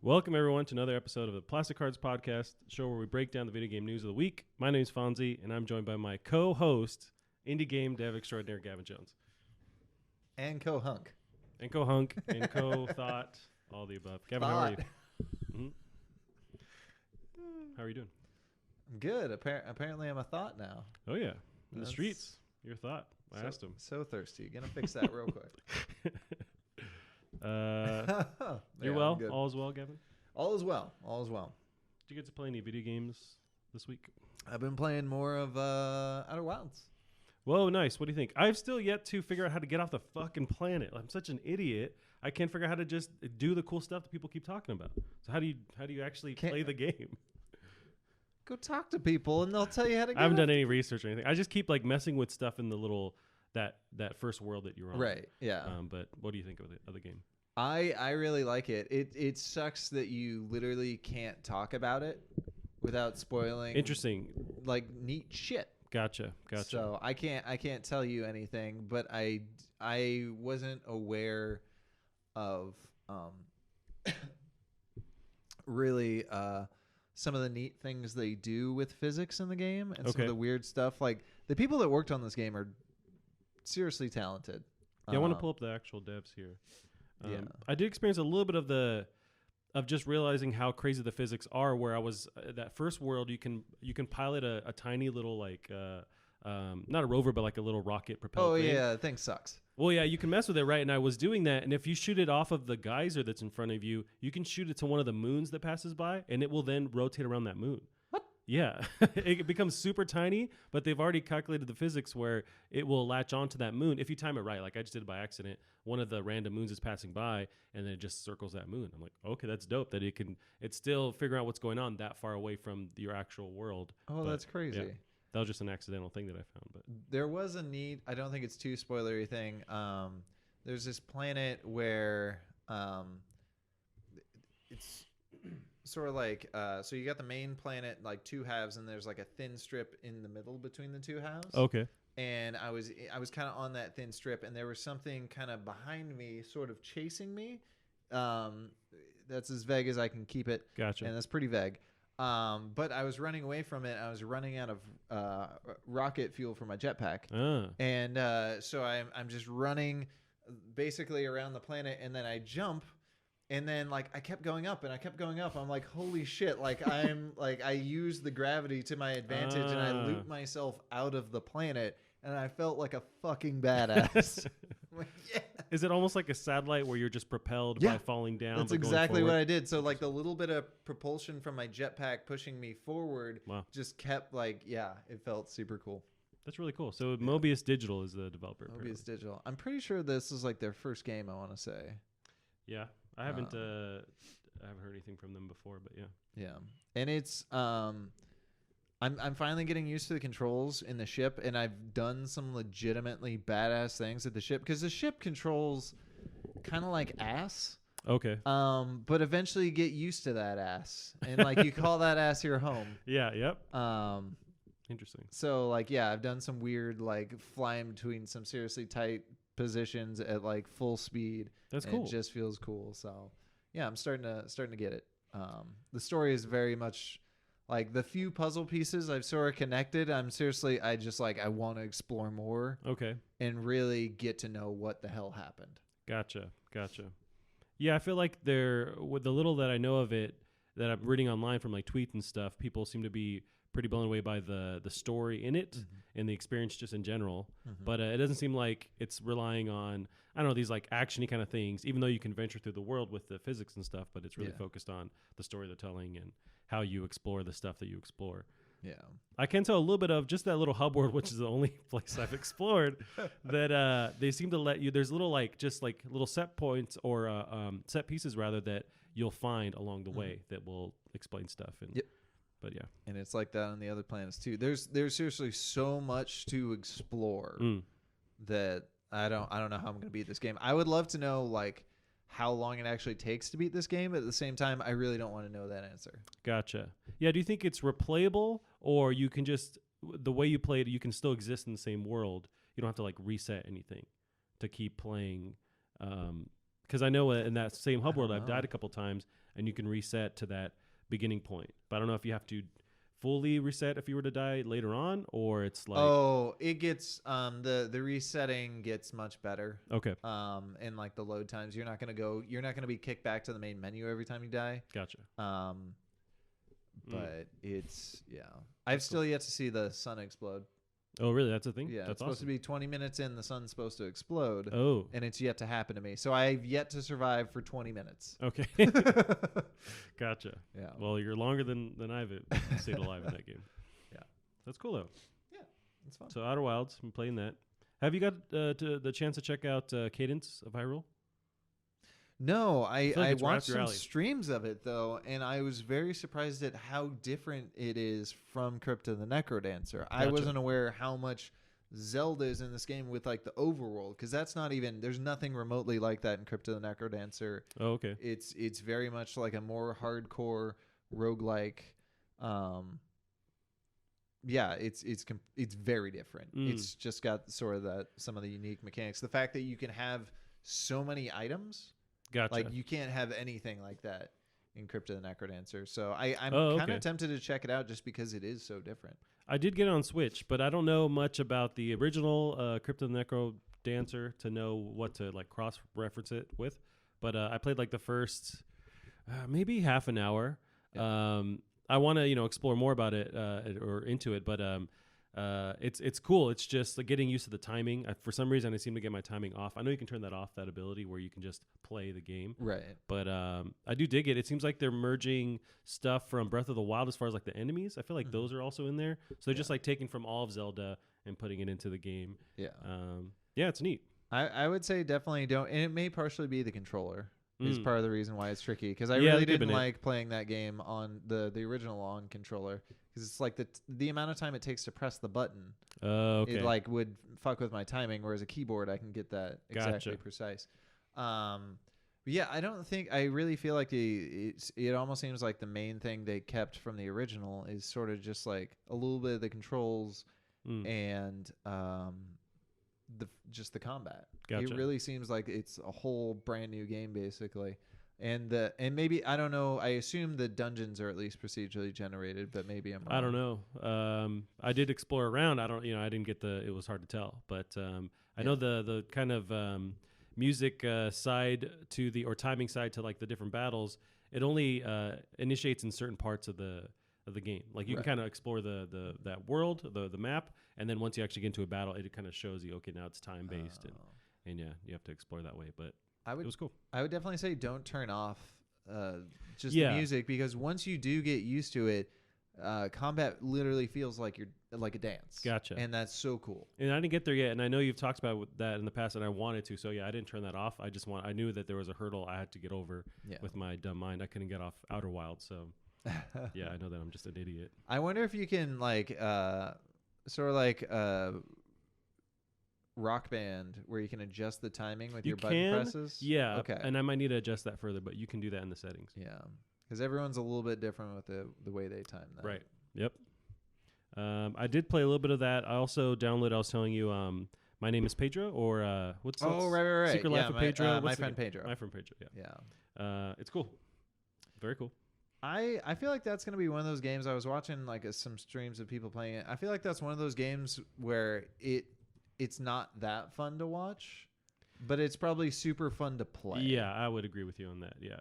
Welcome, everyone, to another episode of the Plastic Cards Podcast, show where we break down the video game news of the week. My name is Fonze, and I'm joined by my co-host, indie game dev extraordinaire Gavin Jones. And co-hunk. And co-hunk, and co-thought, all the above. Gavin, how are you? Mm-hmm. How are you doing? I'm good. Apparently I'm a thought now. Oh, yeah. In the streets, your thought. I asked him. So thirsty. Gonna fix that real quick. You're well? All is well, Gavin? All is well. All is well. Did you get to play any video games this week? I've been playing more of Outer Wilds. Whoa, nice. What do you think? I've still yet to figure out how to get off the fucking planet. I'm such an idiot. I can't figure out how to just do the cool stuff that people keep talking about. So how do you actually play the game? Go talk to people and they'll tell you how to get I haven't done any research or anything. I just keep like messing with stuff in the little that first world that you're on. Right. Yeah. But what do you think of the game? I really like it. It sucks that you literally can't talk about it without spoiling. Interesting. Like neat shit. Gotcha. So I can't tell you anything, but I wasn't aware of really some of the neat things they do with physics in the game and some of the weird stuff. Like the people that worked on this game are seriously talented. Yeah, I want to pull up the actual devs here. Yeah, I did experience a little bit of just realizing how crazy the physics are. Where I was that first world, you can pilot a tiny little like not a rover, but like a little rocket propelled. Oh yeah, that thing sucks. Well, yeah, you can mess with it, right? And I was doing that, and if you shoot it off of the geyser that's in front of you, you can shoot it to one of the moons that passes by, and it will then rotate around that moon. What? Yeah, it becomes super tiny, but they've already calculated the physics where it will latch onto that moon if you time it right. Like I just did it by accident. One of the random moons is passing by, and then it just circles that moon. I'm like, okay, that's dope. That it's still figuring out what's going on that far away from your actual world. Oh, that's crazy. Yeah, that was just an accidental thing that I found. But there was a neat, I don't think it's too spoilery thing. There's this planet where it's sort of like so you got the main planet, like two halves, and there's like a thin strip in the middle between the two halves. Okay. And I was kind of on that thin strip, and there was something kind of behind me, sort of chasing me. That's as vague as I can keep it. Gotcha. And that's pretty vague. But I was running away from it. I was running out of rocket fuel for my jetpack, and so I'm just running basically around the planet, and then I jump. And then like I kept going up and I kept going up. I'm like, holy shit. Like I'm like, I used the gravity to my advantage and I looped myself out of the planet and I felt like a fucking badass. Like, yeah. Is it almost like a satellite where you're just propelled by falling down? That's exactly what I did. So like the little bit of propulsion from my jetpack pushing me forward just kept like, it felt super cool. That's really cool. So Mobius Digital is the developer. Mobius Digital. I'm pretty sure this is like their first game, I want to say. Yeah. I haven't heard anything from them before, but yeah. And it's I'm finally getting used to the controls in the ship, and I've done some legitimately badass things at the ship because the ship controls kind of like ass. Okay. But eventually you get used to that ass, and like you call that ass your home. Yeah. Yep. Interesting. So like I've done some weird like flying between some seriously tight positions at like full speed. That's cool. It just feels cool. So yeah, I'm starting to get it. The story is very much like the few puzzle pieces I've sort of connected. I want to explore more. Okay. And really get to know what the hell happened. Gotcha. Yeah, I feel like with the little that I know of it that I'm reading online from like tweets and stuff, people seem to be pretty blown away by the story in it and the experience just in general. But it doesn't seem like it's relying on, I don't know, these like action-y kind of things, even though you can venture through the world with the physics and stuff, but it's really focused on the story they're telling and how you explore the stuff that you explore. Yeah. I can tell a little bit of just that little hub world, which is the only place I've explored, that they seem to let you, there's little like, just like little set points or set pieces rather that you'll find along the way that will explain stuff. And But yeah, and it's like that on the other planets too. There's seriously so much to explore that I don't know how I'm going to beat this game. I would love to know like how long it actually takes to beat this game. But at the same time, I really don't want to know that answer. Gotcha. Yeah. Do you think it's replayable, or you can just the way you play it, you can still exist in the same world? You don't have to like reset anything to keep playing. because I know in that same hub world I've died a couple times, and you can reset to that beginning point. But I don't know if you have to fully reset if you were to die later on, or it's like it gets the resetting gets much better. Okay. And like the load times, you're not gonna be kicked back to the main menu every time you die. Gotcha. But it's I've still yet to see the sun explode. Oh, really? That's a thing? Yeah, that's it's supposed to be 20 minutes in, the sun's supposed to explode. Oh. And it's yet to happen to me. So I've yet to survive for 20 minutes. Okay. Gotcha. Yeah. Well, you're longer than I've stayed alive in that game. Yeah. That's cool, though. Yeah, it's fun. So Outer Wilds, I'm playing that. Have you got the chance to check out Cadence of Hyrule? No, I it's watched right up your some streams of it, though, and I was very surprised at how different it is from Crypt of the Necrodancer. I wasn't aware how much Zelda is in this game with like the overworld, because that's not even, there's nothing remotely like that in Crypt of the Necrodancer. Oh, okay. It's very much like a more hardcore roguelike. Yeah, it's very different. It's just got sort of some of the unique mechanics. The fact that you can have so many items. Gotcha. Like you can't have anything like that in Crypt of the Necrodancer. So I'm kind of tempted to check it out just because it is so different. I did get it on Switch, but I don't know much about the original Crypt of the Necrodancer to know what to like cross-reference it with. But I played like the first maybe half an hour. Yeah. I want to explore more about it or into it, but it's cool. It's just like getting used to the timing. For some reason, I seem to get my timing off. I know you can turn that off, that ability where you can just play the game. Right. But I do dig it. It seems like they're merging stuff from Breath of the Wild as far as like the enemies. I feel like those are also in there. So they're just like taking from all of Zelda and putting it into the game. Yeah. Yeah, it's neat. I would say definitely don't. And it may partially be the controller. Is part of the reason why it's tricky, because I really didn't like playing that game on the original on controller, because it's like the amount of time it takes to press the button. Okay. It like would fuck with my timing, whereas a keyboard I can get that exactly precise. But yeah, I really feel like it almost seems like the main thing they kept from the original is sort of just like a little bit of the controls and just the combat. Gotcha. It really seems like it's a whole brand new game basically. And maybe, I don't know, I assume the dungeons are at least procedurally generated, but maybe I'm wrong. I don't know. I did explore around. I didn't get it was hard to tell, but I know the kind of music side to or timing side to like the different battles, it only initiates in certain parts of the game. Like you can kind of explore that world, the map, and then once you actually get into a battle, it kind of shows you, okay, now it's time based, and yeah, you have to explore that way. But it was cool. I would definitely say don't turn off just the music, because once you do get used to it, combat literally feels like you're like a dance. Gotcha. And that's so cool. And I didn't get there yet, and I know you've talked about that in the past, and I wanted to. So yeah, I didn't turn that off. I knew that there was a hurdle I had to get over with my dumb mind. I couldn't get off Outer Wilds, so yeah, I know that I'm just an idiot. I wonder if you can like sort of like Rock Band, where you can adjust the timing with your button presses. Yeah. Okay. And I might need to adjust that further, but you can do that in the settings. Yeah. Because everyone's a little bit different with the way they time that. Right. Yep. I did play a little bit of that. I also downloaded, I was telling you, My Name is Pedro, or what's that? Oh, right. Secret Life of Pedro. My Friend Pedro. My Friend Pedro, yeah. Yeah. It's cool. Very cool. I feel like that's going to be one of those games. I was watching like some streams of people playing it. I feel like that's one of those games where it's not that fun to watch, but it's probably super fun to play. Yeah, I would agree with you on that. Yeah.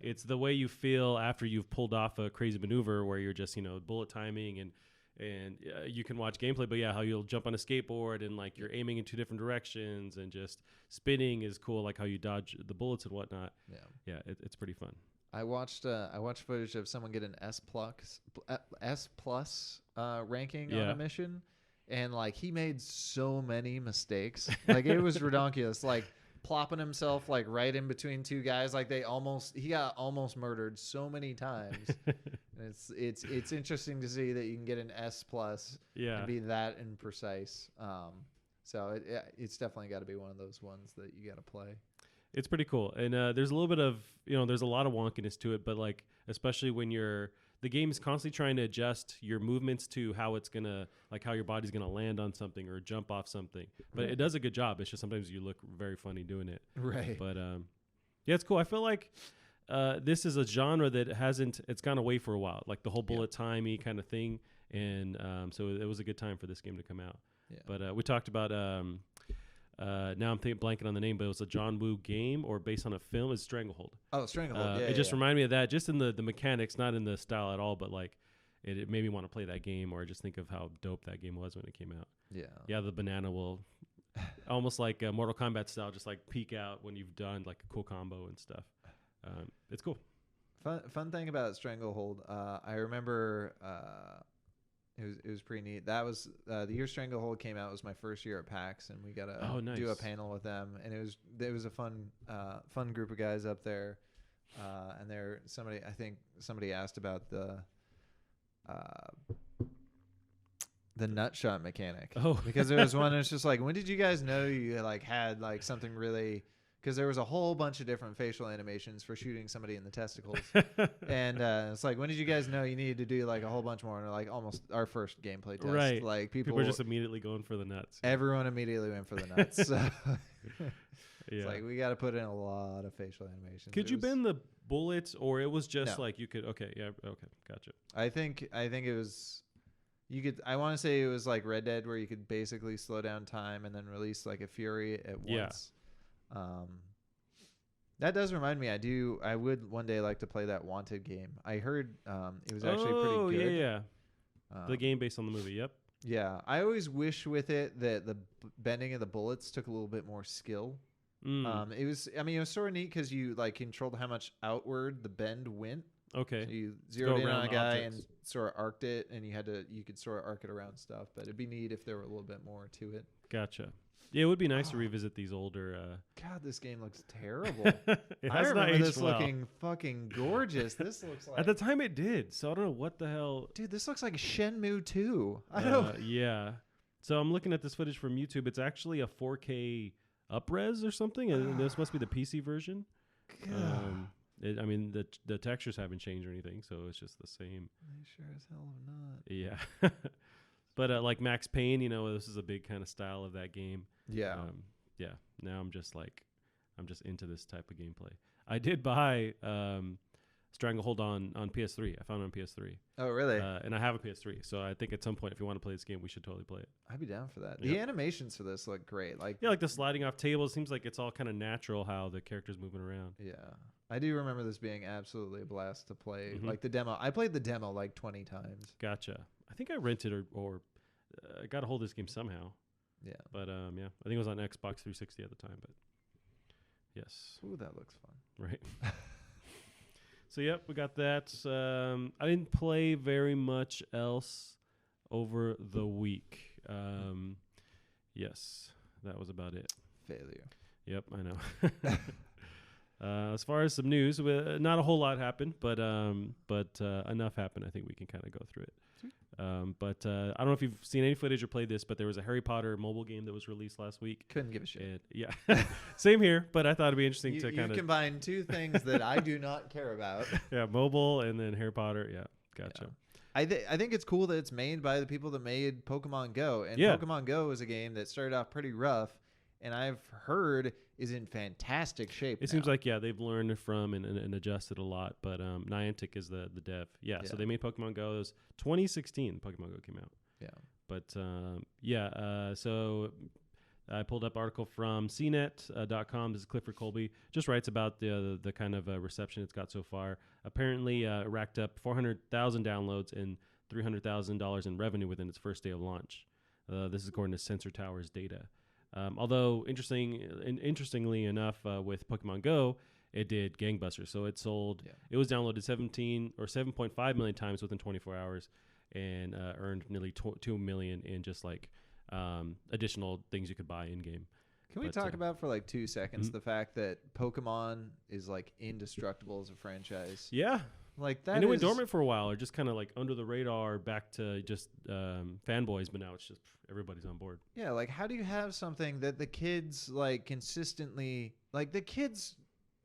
It's the way you feel after you've pulled off a crazy maneuver where you're just, bullet timing and you can watch gameplay, but yeah, how you'll jump on a skateboard and like you're aiming in two different directions and just spinning is cool, like how you dodge the bullets and whatnot. Yeah, it's pretty fun. I watched footage of someone get an S plus ranking on a mission, and like he made so many mistakes, like it was redonkulous, like plopping himself like right in between two guys, like he got almost murdered so many times. And it's interesting to see that you can get an S plus and be that imprecise. So it's definitely got to be one of those ones that you got to play. It's pretty cool. And there's a little bit of, there's a lot of wonkiness to it, but like, especially when the game is constantly trying to adjust your movements to how it's going to, like how your body's going to land on something or jump off something. But it does a good job. It's just sometimes you look very funny doing it. Right. But Yeah, it's cool. I feel like this is a genre that it's gone away for a while, like the whole bullet timey kind of thing. And so it was a good time for this game to come out. Yeah. But we talked about, now I'm blanking on the name, but it was a John Woo game or based on a film. It's Stranglehold. Oh, Stranglehold. It just reminded me of that, just in the mechanics, not in the style at all, but like it made me want to play that game, or just think of how dope that game was when it came out. Yeah. Yeah, the banana will almost like Mortal Kombat style, just like peek out when you've done like a cool combo and stuff. It's cool. Fun thing about Stranglehold, I remember it was pretty neat. That was the year Stranglehold came out was my first year at PAX, and we got to do a panel with them, and it was a fun group of guys up there, and I think somebody asked about the nut shot mechanic. Because there was one. It's just like, when did you guys know you like had like something really? Because there was a whole bunch of different facial animations for shooting somebody in the testicles, and it's like, when did you guys know you needed to do like a whole bunch more? And like almost our first gameplay test, right? Like people were just immediately going for the nuts. Everyone immediately went for the nuts. So yeah, it's like we got to put in a lot of facial animations. Could you bend the bullets, or it was just like you could? Okay, yeah, okay, gotcha. I think it was. You could. I want to say it was like Red Dead, where you could basically slow down time and then release like a fury at once. That does remind me. I would one day like to play that Wanted game. I heard it was actually pretty good. Yeah. The game based on the movie. Yep. Yeah, I always wish with it that the bending of the bullets took a little bit more skill. It was sort of neat because you like controlled how much outward the bend went. Okay. So you zeroed in on a guy and sort of arced it, and you could sort of arc it around stuff. But it'd be neat if there were a little bit more to it. Gotcha. Yeah, it would be nice to revisit these older. God, this game looks terrible. I remember this looking fucking gorgeous. This looks like at the time it did. So I don't know what the hell. Dude, this looks like Shenmue 2. I don't. Yeah. So I'm looking at this footage from YouTube. It's actually a 4K upres or something, and this must be the PC version. The textures haven't changed or anything, so it's just the same. They sure as hell have not. Yeah. But like Max Payne, this is a big kind of style of that game. Yeah. Yeah. Now I'm just into this type of gameplay. I did buy Stranglehold on PS3. I found it on PS3. Oh, really? And I have a PS3, so I think at some point, if you want to play this game, we should totally play it. I'd be down for that. The animations for this look great. Like the sliding off tables. Seems like it's all kind of natural how the character's moving around. Yeah. I do remember this being absolutely a blast to play. Mm-hmm. Like the demo. I played the demo like 20 times. Gotcha. I think I rented or I got a hold of this game somehow. Yeah. But I think it was on Xbox 360 at the time. But yes. Ooh, that looks fun. Right. So yep, we got that. I didn't play very much else over the week. Yes, that was about it. Failure. Yep, I know. As far as some news, not a whole lot happened, but enough happened. I think we can kind of go through it. But I don't know if you've seen any footage or played this, but there was a Harry Potter mobile game that was released last week. Couldn't give a shit. Yeah, same here. But I thought it'd be interesting to kind of combine two things that I do not care about. Yeah, mobile and then Harry Potter. Yeah, gotcha. Yeah. I think it's cool that it's made by the people that made Pokemon Go, and Pokemon Go is a game that started off pretty rough, and I've heard is in fantastic shape. It seems like they've learned from and adjusted a lot. But Niantic is the dev. Yeah, so they made Pokemon Go. It was 2016. Pokemon Go came out. Yeah. But so I pulled up article from CNET.com. This is Clifford Colby. Just writes about the kind of reception it's got so far. Apparently, it racked up 400,000 downloads and $300,000 in revenue within its first day of launch. This is according to Sensor Tower's data. Although interestingly enough, with Pokemon Go, it did gangbusters. So it sold. Yeah. It was downloaded 7.5 million times within 24 hours, and earned nearly 2 million in just like additional things you could buy in game. Can we talk about for like 2 seconds the fact that Pokemon is like indestructible as a franchise? Yeah. Like that, and it went dormant for a while, or just kind of like under the radar, back to just fanboys. But now it's just everybody's on board. Yeah, like how do you have something that the kids like consistently like the kids?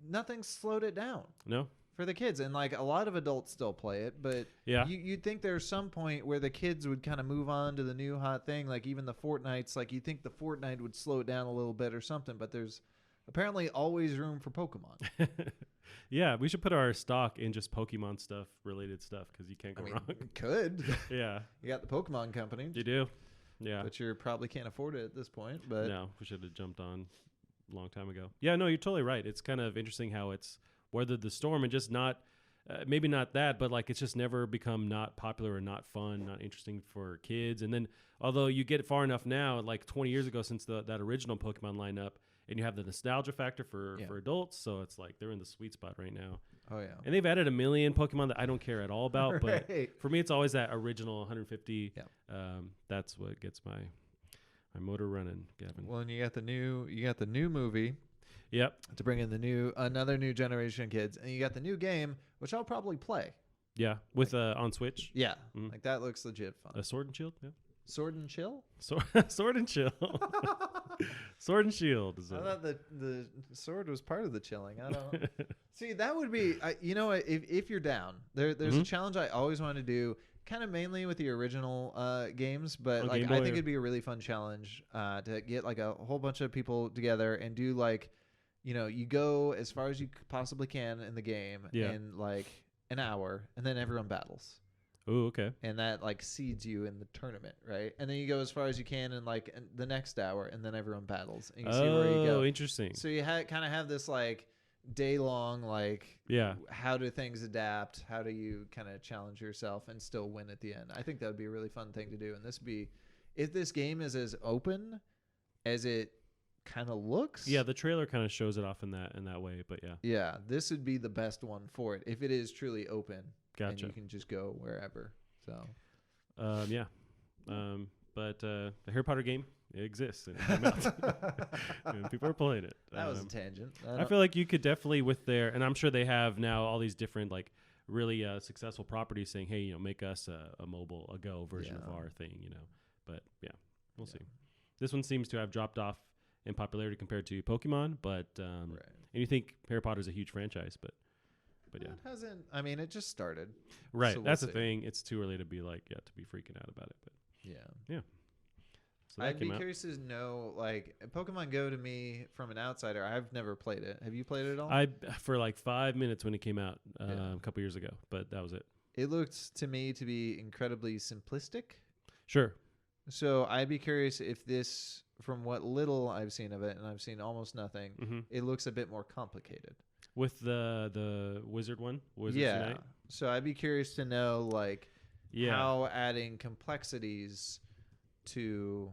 Nothing's slowed it down. No, for the kids, and like a lot of adults still play it, but you'd think there's some point where the kids would kind of move on to the new hot thing. Like even the Fortnites, like you think the Fortnite would slow it down a little bit or something, but there's apparently always room for Pokemon. Yeah, we should put our stock in just Pokemon stuff, related stuff, because you can't go wrong. You could. Yeah. You got the Pokemon Company. You do. Yeah. But you probably can't afford it at this point. But no, we should have jumped on a long time ago. Yeah, no, you're totally right. It's kind of interesting how it's weathered the storm and just not, maybe not that, but like it's just never become not popular or not fun, not interesting for kids. And then, although you get far enough now, like 20 years ago since that original Pokemon lineup, and you have the nostalgia factor for adults, so it's like they're in the sweet spot right now. Oh yeah, and they've added a million Pokemon that I don't care at all about, right. But for me, it's always that original 150. Yeah. That's what gets my motor running, Gavin. Well, and you got the new movie. Yep. To bring in another new generation of kids, and you got the new game, which I'll probably play. Yeah, with on Switch. Yeah, like that looks legit fun. A Sword and Shield. Yeah. Sword and Chill? Sword and Chill. Sword and Shield. I thought the sword was part of the chilling. I don't see. That would be, you know, if you're down, there's a challenge I always wanted to do, kind of mainly with the original games, but like I think it'd be a really fun challenge to get like a whole bunch of people together and do like, you know, you go as far as you possibly can in the game in like an hour, and then everyone battles. Oh, okay. And that like seeds you in the tournament, right? And then you go as far as you can in like the next hour, and then everyone battles, and you see where you go. Oh, interesting. So you kind of have this like day long, like how do things adapt? How do you kind of challenge yourself and still win at the end? I think that would be a really fun thing to do. And this would be, if this game is as open as it kind of looks. Yeah, the trailer kind of shows it off in that way, but yeah. Yeah, this would be the best one for it if it is truly open. Gotcha. And you can just go wherever. So, yeah. But the Harry Potter game, it exists and it came out. And people are playing it. That was a tangent. I feel like you could definitely and I'm sure they have now all these different like really successful properties saying, hey, you know, make us a Go version of our thing, you know. But yeah, we'll see. This one seems to have dropped off in popularity compared to Pokemon, but and you think Harry Potter's a huge franchise, but yeah, it hasn't. I mean, it just started, right? So that's the thing. It's too early to be like, to be freaking out about it. But yeah. So I'd be curious to know, like, Pokemon Go to me from an outsider. I've never played it. Have you played it at all? For like 5 minutes when it came out a couple years ago, but that was it. It looked to me to be incredibly simplistic. Sure. So I'd be curious if this, from what little I've seen of it, and I've seen almost nothing, it looks a bit more complicated. With the wizard one? Unite? So I'd be curious to know, like, how adding complexities to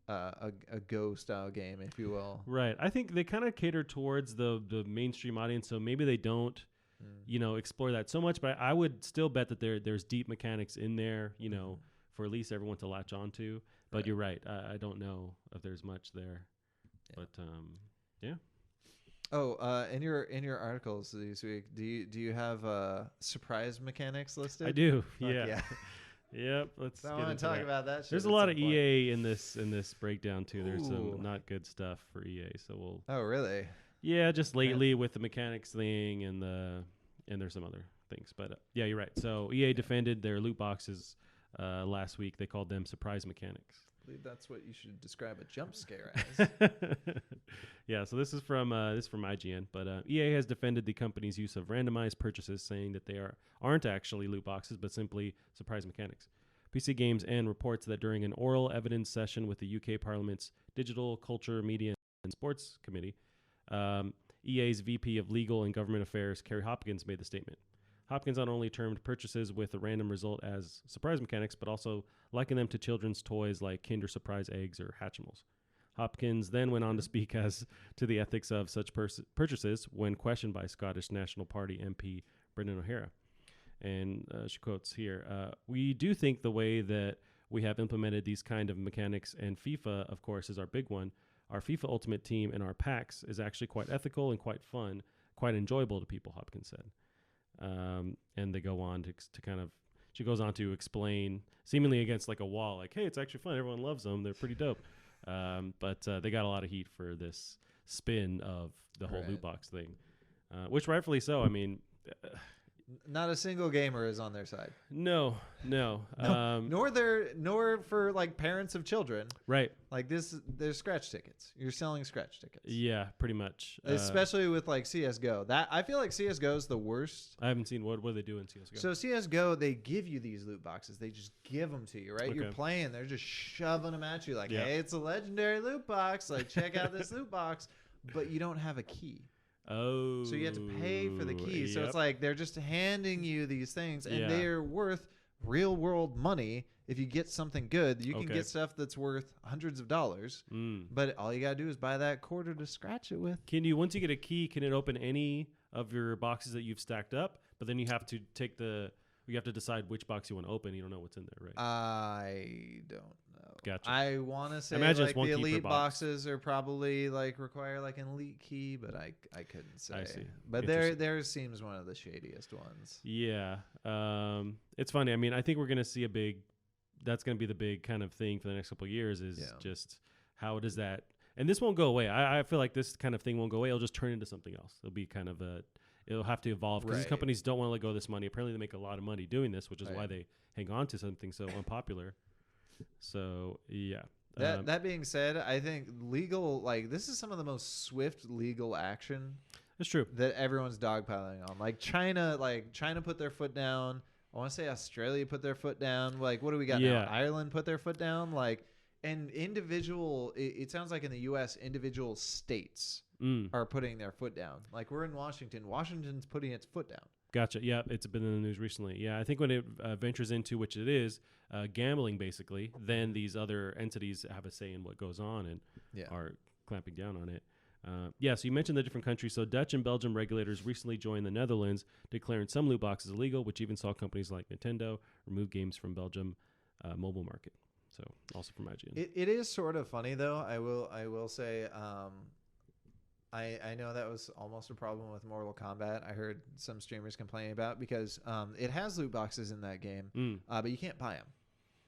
a Go-style game, if you will. Right. I think they kind of cater towards the mainstream audience, so maybe they don't, you know, explore that so much. But I would still bet that there's deep mechanics in there, you know, for at least everyone to latch onto. But you're right. I don't know if there's much there. But, yeah. Oh, in your articles this week, do you have surprise mechanics listed? I do. Fuck yeah. Yep. Let's. I want to talk about that. There's a lot of EA in this breakdown too. There's some not good stuff for EA, so we'll. Oh really? Yeah, just lately with the mechanics thing and there's some other things, but yeah, you're right. So EA defended their loot boxes last week. They called them surprise mechanics. I believe that's what you should describe a jump scare as. Yeah, so this is from IGN, but EA has defended the company's use of randomized purchases, saying that they aren't actually loot boxes, but simply surprise mechanics. PC Games and reports that during an oral evidence session with the UK Parliament's Digital, Culture, Media and Sports Committee, EA's VP of Legal and Government Affairs, Kerry Hopkins, made the statement. Hopkins not only termed purchases with a random result as surprise mechanics, but also likened them to children's toys like Kinder Surprise eggs or Hatchimals. Hopkins then went on to speak as to the ethics of such purchases when questioned by Scottish National Party MP Brendan O'Hara. And she quotes here, we do think the way that we have implemented these kind of mechanics, and FIFA, of course, is our big one, our FIFA Ultimate Team and our packs is actually quite ethical and quite fun, quite enjoyable to people, Hopkins said. And they go on to kind of, she goes on to explain, seemingly against like a wall, like, hey, it's actually fun. Everyone loves them. They're pretty dope. But they got a lot of heat for this spin of the whole loot box thing, which rightfully so. I mean, Not a single gamer is on their side. No. Nor for like parents of children. Right. Like there's scratch tickets. You're selling scratch tickets. Yeah, pretty much. Especially with like CS:GO. That I feel like CS:GO is the worst. I haven't seen what do they do in CS:GO. So CS:GO, they give you these loot boxes. They just give them to you, right? Okay. You're playing, they're just shoving them at you like, hey, it's a legendary loot box. Like, check out this loot box. But you don't have a key. Oh. So you have to pay for the key. So it's like they're just handing you these things, and they're worth real world money. If you get something good, you can get stuff that's worth hundreds of dollars. But all you got to do is buy that quarter to scratch it with. Once you get a key, can it open any of your boxes that you've stacked up? But then you have to you have to decide which box you want to open. You don't know what's in there, right? I don't know. Gotcha. I want to say like the elite boxes are probably like require like an elite key, but I couldn't say. I see. But theirs seems one of the shadiest ones. Yeah. It's funny. I mean, I think we're gonna see that's gonna be the big kind of thing for the next couple of years is just how does that, and this won't go away. I feel like this kind of thing won't go away. It'll just turn into something else. It'll be kind of it'll have to evolve because these companies don't want to let go of this money. Apparently they make a lot of money doing this, which is why they hang on to something so unpopular. So yeah. That being said, I think legal, like this is some of the most swift legal action. That's true. That everyone's dogpiling on. Like China put their foot down. I want to say Australia put their foot down. Like what do we got now? Ireland put their foot down. Like, and it sounds like in the U.S. individual states are putting their foot down. Like we're in Washington. Washington's putting its foot down. Gotcha. Yeah, it's been in the news recently. Yeah, I think when it ventures into, which it is, gambling basically, then these other entities have a say in what goes on and are clamping down on it. So you mentioned the different countries. So Dutch and Belgium regulators recently joined the Netherlands, declaring some loot boxes illegal, which even saw companies like Nintendo remove games from Belgium mobile market. So also from IGN. It is sort of funny though. I will say. I know that was almost a problem with Mortal Kombat. I heard some streamers complaining about because it has loot boxes in that game, but you can't buy them.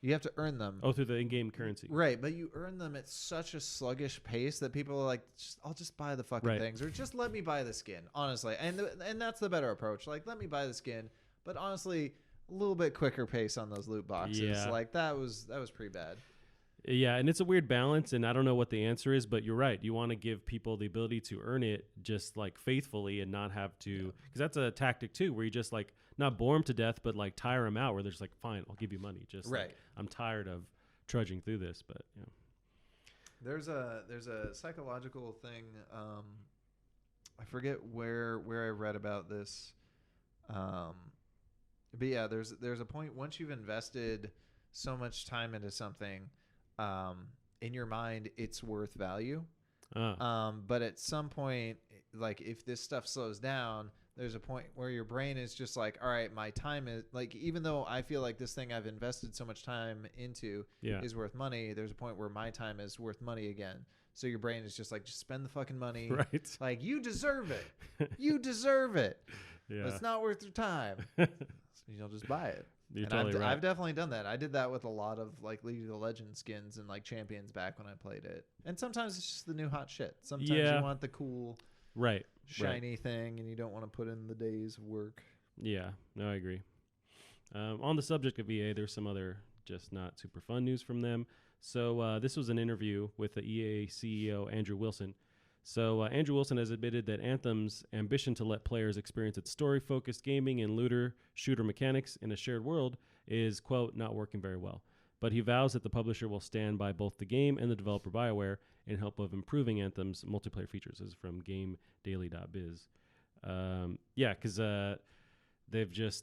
You have to earn them. Oh, through the in-game currency. Right, but you earn them at such a sluggish pace that people are like, I'll just buy the fucking things, or just let me buy the skin, honestly. And that's the better approach. Like, let me buy the skin, but honestly, a little bit quicker pace on those loot boxes. Yeah. Like, that was pretty bad. Yeah, and it's a weird balance, and I don't know what the answer is, but you're right. You want to give people the ability to earn it just, like, faithfully and not have to – because that's a tactic, too, where you just, like, not bore them to death, but, like, tire them out where they're just like, fine, I'll give you money. Just, like, I'm tired of trudging through this, but, yeah. There's a psychological thing. I forget where I read about this. But, yeah, there's a point once you've invested so much time into something – in your mind it's worth value. But at some point, like if this stuff slows down, there's a point where your brain is just like, all right, my time is like, even though I feel like this thing I've invested so much time into is worth money, there's a point where my time is worth money again. So your brain is just like, just spend the fucking money. Right. Like you deserve it. You deserve it. Yeah. But it's not worth your time. So you'll just buy it. You're totally right. I've definitely done that. I did that with a lot of like League of the Legends skins and like champions back when I played it. And sometimes it's just the new hot shit. Sometimes you want the cool, shiny thing, and you don't want to put in the days of work. Yeah, no, I agree. On the subject of EA, there's some other just not super fun news from them. So this was an interview with the EA CEO Andrew Wilson. So Andrew Wilson has admitted that Anthem's ambition to let players experience its story-focused gaming and looter-shooter mechanics in a shared world is, quote, not working very well. But he vows that the publisher will stand by both the game and the developer BioWare in help of improving Anthem's multiplayer features. This is from GameDaily.biz. Because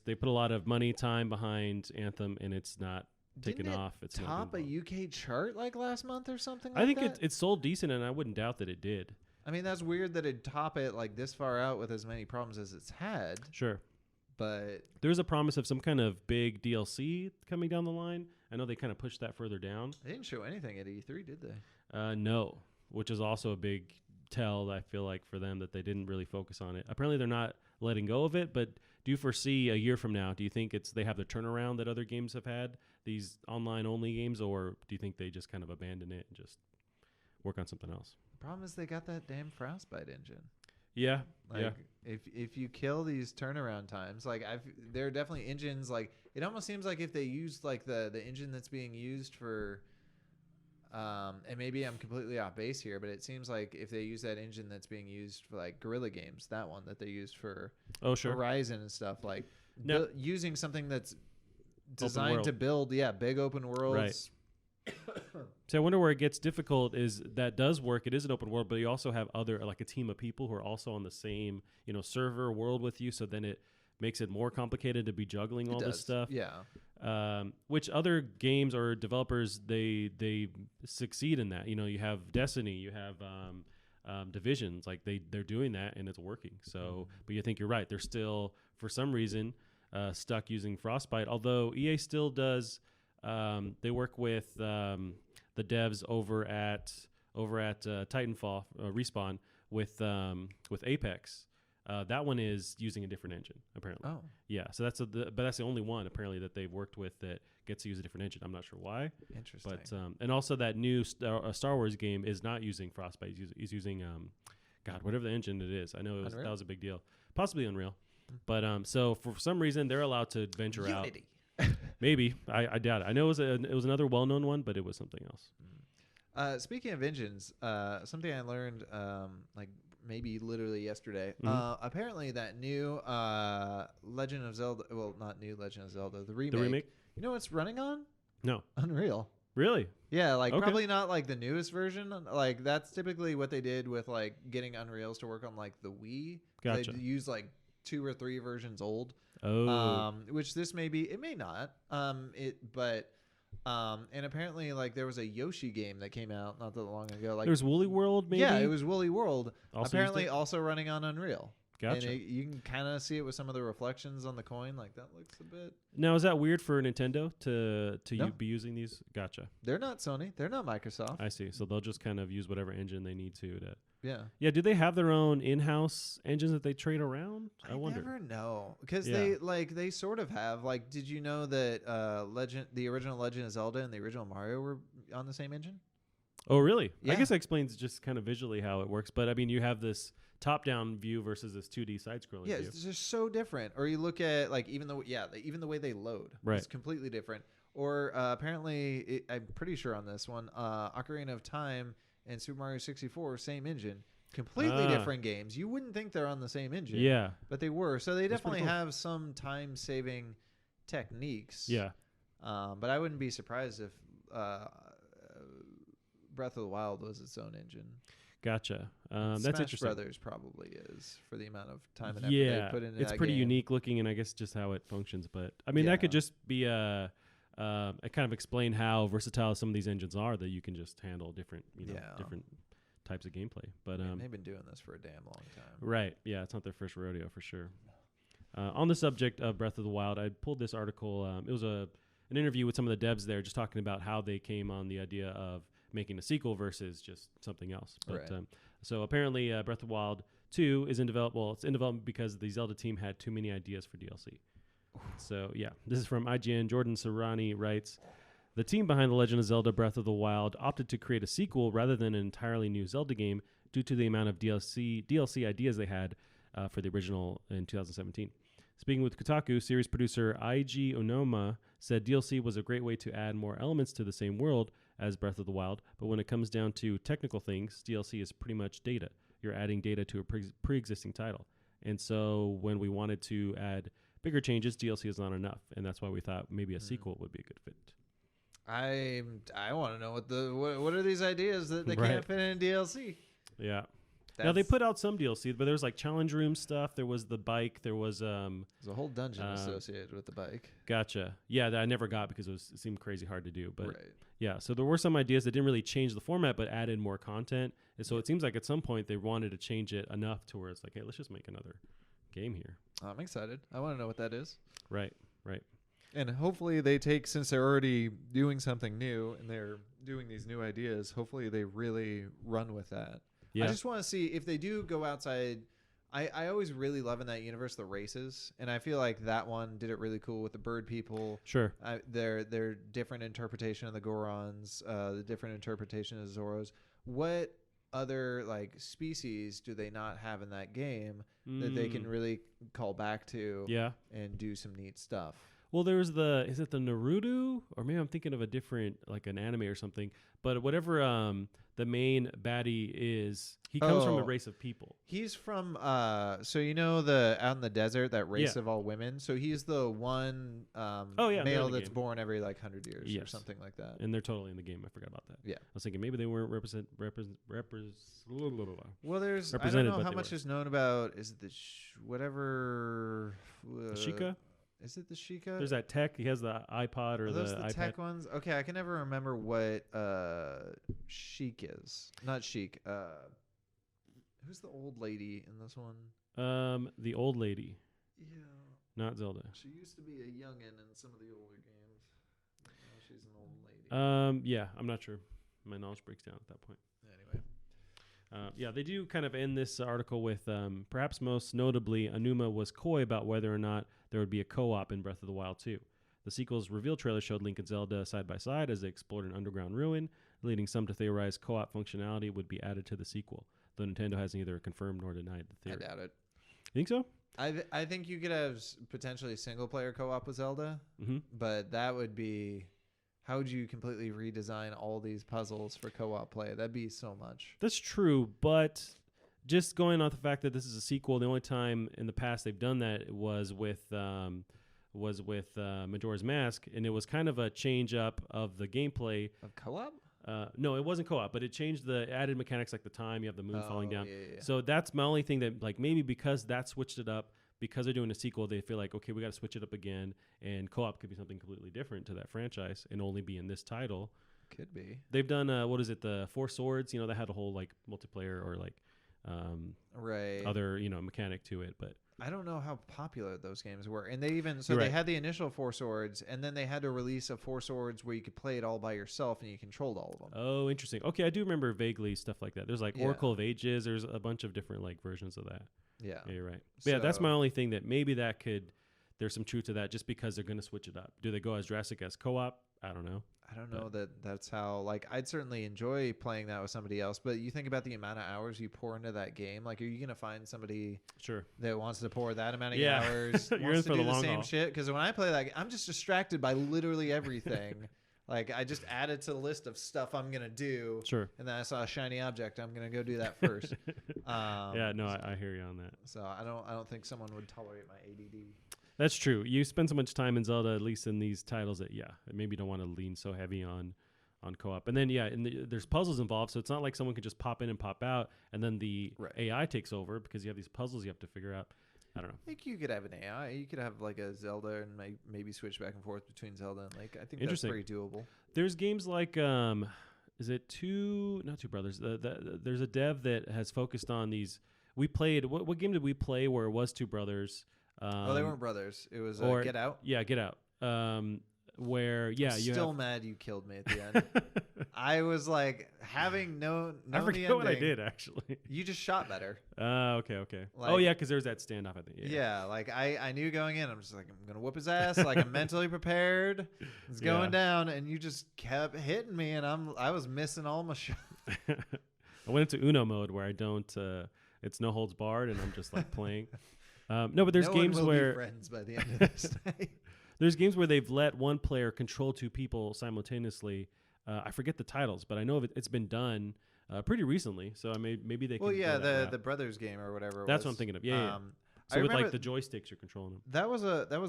they put a lot of money, time behind Anthem, and it's not taken off. It's top a UK chart like last month or something. I think it sold decent, and I wouldn't doubt that it did. I mean, that's weird that it'd top it like this far out with as many problems as it's had. Sure. But there's a promise of some kind of big DLC coming down the line. I know they kind of pushed that further down. They didn't show anything at E3, did they? No, which is also a big tell, I feel like, for them that they didn't really focus on it. Apparently they're not letting go of it, but do you foresee a year from now, do you think they have the turnaround that other games have had, these online-only games, or do you think they just kind of abandon it and just work on something else? The problem is they got that damn Frostbite engine. Yeah. Like if you kill these turnaround times, like there are definitely engines, like it almost seems like if they used like the engine that's being used for and maybe I'm completely off base here, but it seems like if they use that engine that's being used for like Guerrilla Games, that one that they used for Horizon and stuff, like using something that's designed to build big open worlds. Right. So I wonder where it gets difficult is that does work. It is an open world, but you also have other, like a team of people who are also on the same, server world with you. So then it makes it more complicated to be juggling all this stuff. Yeah. Which other games or developers, they succeed in that. You have Destiny, you have Divisions, like they're doing that and it's working. So, but you think you're right. They're still, for some reason, stuck using Frostbite, although EA still does. They work with the devs over at Titanfall Respawn with Apex. That one is using a different engine apparently. Oh, yeah. So but that's the only one apparently that they've worked with that gets to use a different engine. I'm not sure why. Interesting. But and also that new Star Wars game is not using Frostbite. He's using whatever the engine it is. I know that was a big deal. Possibly Unreal. But so for some reason they're allowed to venture Unity. out. Maybe I doubt it. I know it was another well-known one, but it was something else. Speaking of engines, something I learned like maybe literally yesterday. Apparently that new Legend of Zelda, well, not new Legend of Zelda, the remake. The remake? You know what's running on? No. Unreal. Really? Yeah, like probably not like the newest version. Like that's typically what they did with like getting Unreals to work on like the Wii. Gotcha. They use like 2 or 3 versions old. Oh. Which this may be, it may not. And apparently like there was a Yoshi game that came out not that long ago. Like there's Woolly World, maybe. Yeah, it was Woolly World. Also apparently also running on Unreal. Gotcha. And you can kind of see it with some of the reflections on the coin. Like that looks a bit. Now, is that weird for Nintendo to No. be using these? Gotcha. They're not Sony. They're not Microsoft. I see. So they'll just kind of use whatever engine they need to. Yeah. Yeah. Do they have their own in-house engines that they trade around? I wonder. Never know because they sort of have. Like, did you know that the original Legend of Zelda and the original Mario were on the same engine? Oh, really? Yeah. I guess that explains just kind of visually how it works. But I mean, you have this top-down view versus this 2D side-scrolling view. Yeah, it's just so different. Or you look at like even the way they load, it's completely different. Or apparently, I'm pretty sure on this one, Ocarina of Time and Super Mario 64, same engine, completely different games. You wouldn't think they're on the same engine, yeah, but they were. So they definitely cool. have some time-saving techniques. Yeah, but I wouldn't be surprised if Breath of the Wild was its own engine. Gotcha. Smash That's interesting. Brothers probably is for the amount of time and effort they put into it's that pretty game. unique looking, and I guess just how it functions. But I mean, that could just be a kind of explain how versatile some of these engines are. That you can just handle different, different types of gameplay. But they've been doing this for a damn long time. Right? Yeah, it's not their first rodeo for sure. On the subject of Breath of the Wild, I pulled this article. It was an interview with some of the devs there, just talking about how they came on the idea of making a sequel versus just something else. But so apparently Breath of the Wild 2 is in development. Well, it's in development because the Zelda team had too many ideas for DLC. So yeah, this is from IGN. Jordan Serrani writes, the team behind The Legend of Zelda Breath of the Wild opted to create a sequel rather than an entirely new Zelda game due to the amount of DLC ideas they had for the original in 2017. Speaking with Kotaku, series producer Eiji Onoma said DLC was a great way to add more elements to the same world as Breath of the Wild, but when it comes down to technical things, DLC is pretty much data. You're adding data to a pre-existing title. And so when we wanted to add bigger changes, DLC is not enough, and that's why we thought maybe a sequel would be a good fit. I want to know what are these ideas that they can't fit in DLC? Yeah. Now they put out some DLC, but there's like challenge room stuff. There was the bike. There's a whole dungeon associated with the bike. Gotcha. Yeah, that I never got because it seemed crazy hard to do. But yeah, so there were some ideas that didn't really change the format, but added more content. And so it seems like at some point they wanted to change it enough to where it's like, hey, let's just make another game here. I'm excited. I want to know what that is. Right. And hopefully they take, since they're already doing something new and they're doing these new ideas, hopefully they really run with that. Yeah. I just want to see if they do go outside. I always really love in that universe the races, and I feel like that one did it really cool with the bird people. Sure. Their different interpretation of the Gorons, the different interpretation of Zoros. What other like species do they not have in that game that they can really call back to and do some neat stuff? Well, there's is it the Naruto? Or maybe I'm thinking of a different, like an anime or something. But whatever the main baddie is, he comes from a race of people. He's from, so out in the desert, that race of all women. So he's the one male that's born every like 100 years or something like that. And they're totally in the game. I forgot about that. Yeah. I was thinking maybe they weren't Well, represented. I don't know how much is known about, is it the whatever. The Sheikah? Is it the Sheikah? There's that tech. He has the iPod or those the the iPad. tech ones? Okay, I can never remember what Sheik is. Not Sheik. Who's the old lady in this one? The old lady. Yeah. Not Zelda. She used to be a youngin in some of the older games. Now she's an old lady. Yeah, I'm not sure. My knowledge breaks down at that point. Anyway. They do kind of end this article with perhaps most notably, Aonuma was coy about whether or not there would be a co-op in Breath of the Wild 2. The sequel's reveal trailer showed Link and Zelda side by side as they explored an underground ruin, leading some to theorize co-op functionality would be added to the sequel, though Nintendo has neither confirmed nor denied the theory. I doubt it. You think so? I think you could have potentially single-player co-op with Zelda, but that would be... How would you completely redesign all these puzzles for co-op play? That'd be so much. That's true, but just going off the fact that this is a sequel, the only time in the past they've done that was with Majora's Mask, and it was kind of a change up of the gameplay. Of co-op? No, it wasn't co-op, but it changed the added mechanics like the time, you have the moon falling down. Yeah. So that's my only thing that, like, maybe because that switched it up, because they're doing a sequel, they feel like, okay, we got to switch it up again, and co-op could be something completely different to that franchise and only be in this title. Could be. They've done, the Four Swords, that had a whole, like, multiplayer or, like, other, mechanic to it, but... I don't know how popular those games were. And they even, they had the initial Four Swords, and then they had to release a Four Swords where you could play it all by yourself and you controlled all of them. Oh, interesting. Okay, I do remember vaguely stuff like that. There's, like, Oracle of Ages. There's a bunch of different, like, versions of that. Yeah. You're right. But that's my only thing that maybe there's some truth to that just because they're going to switch it up. Do they go as drastic as co-op? I don't know. I don't know that's how, like, I'd certainly enjoy playing that with somebody else, but you think about the amount of hours you pour into that game. Like, are you going to find somebody that wants to pour that amount of hours, You're in for the long same haul. shit? Because when I play that game, I'm just distracted by literally everything. Like, I just added to the list of stuff I'm going to do. Sure. And then I saw a shiny object. I'm going to go do that first. I hear you on that. So I don't think someone would tolerate my ADD. That's true. You spend so much time in Zelda, at least in these titles, that maybe you don't want to lean so heavy on co-op. And then there's puzzles involved, so it's not like someone can just pop in and pop out, and then the AI takes over because you have these puzzles you have to figure out. I don't know. I think you could have an AI. You could have like a Zelda and maybe switch back and forth between Zelda and Link. I think that's pretty doable. There's games like is it not Two Brothers? There's a dev that has focused on these. We played what game did we play where it was Two Brothers? They weren't brothers. It was Get Out. Yeah, Get Out. Where I'm still mad you killed me at the end. I was like having no I forget what I did actually. You just shot better. Okay. Like, because there's that standoff I think. Yeah, like I knew going in. I'm just like, I'm gonna whoop his ass. Like I'm mentally prepared. It's going down, and you just kept hitting me, and I was missing all my shots. I went into Uno mode where I don't. It's no holds barred, and I'm just like playing. No, but there's games where be friends by the end of this night. There's games where they've let one player control two people simultaneously. I forget the titles, but I know it's been done pretty recently. So maybe they. Well, yeah, the brothers game or whatever. That's what I'm thinking of. Yeah. So with like the joysticks, you're controlling them. That was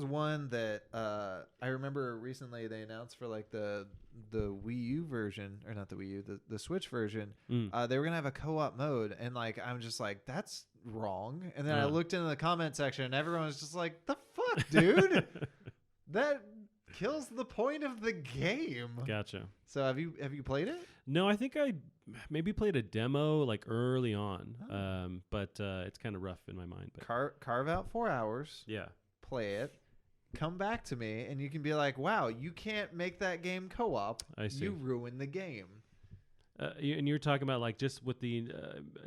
one that I remember recently. They announced for like the Wii U version, or not the Wii U, the Switch version. They were gonna have a co-op mode, and like I'm just like that's wrong. And then I looked into the comment section, and everyone was just like, "The fuck, dude." That kills the point of the game. Gotcha. So have you played it? No, I think I maybe played a demo like early on, but it's kind of rough in my mind. But carve out 4 hours. Yeah. Play it. Come back to me, and you can be like, "Wow, you can't make that game co-op. I see. You ruined the game." And you're talking about like just with the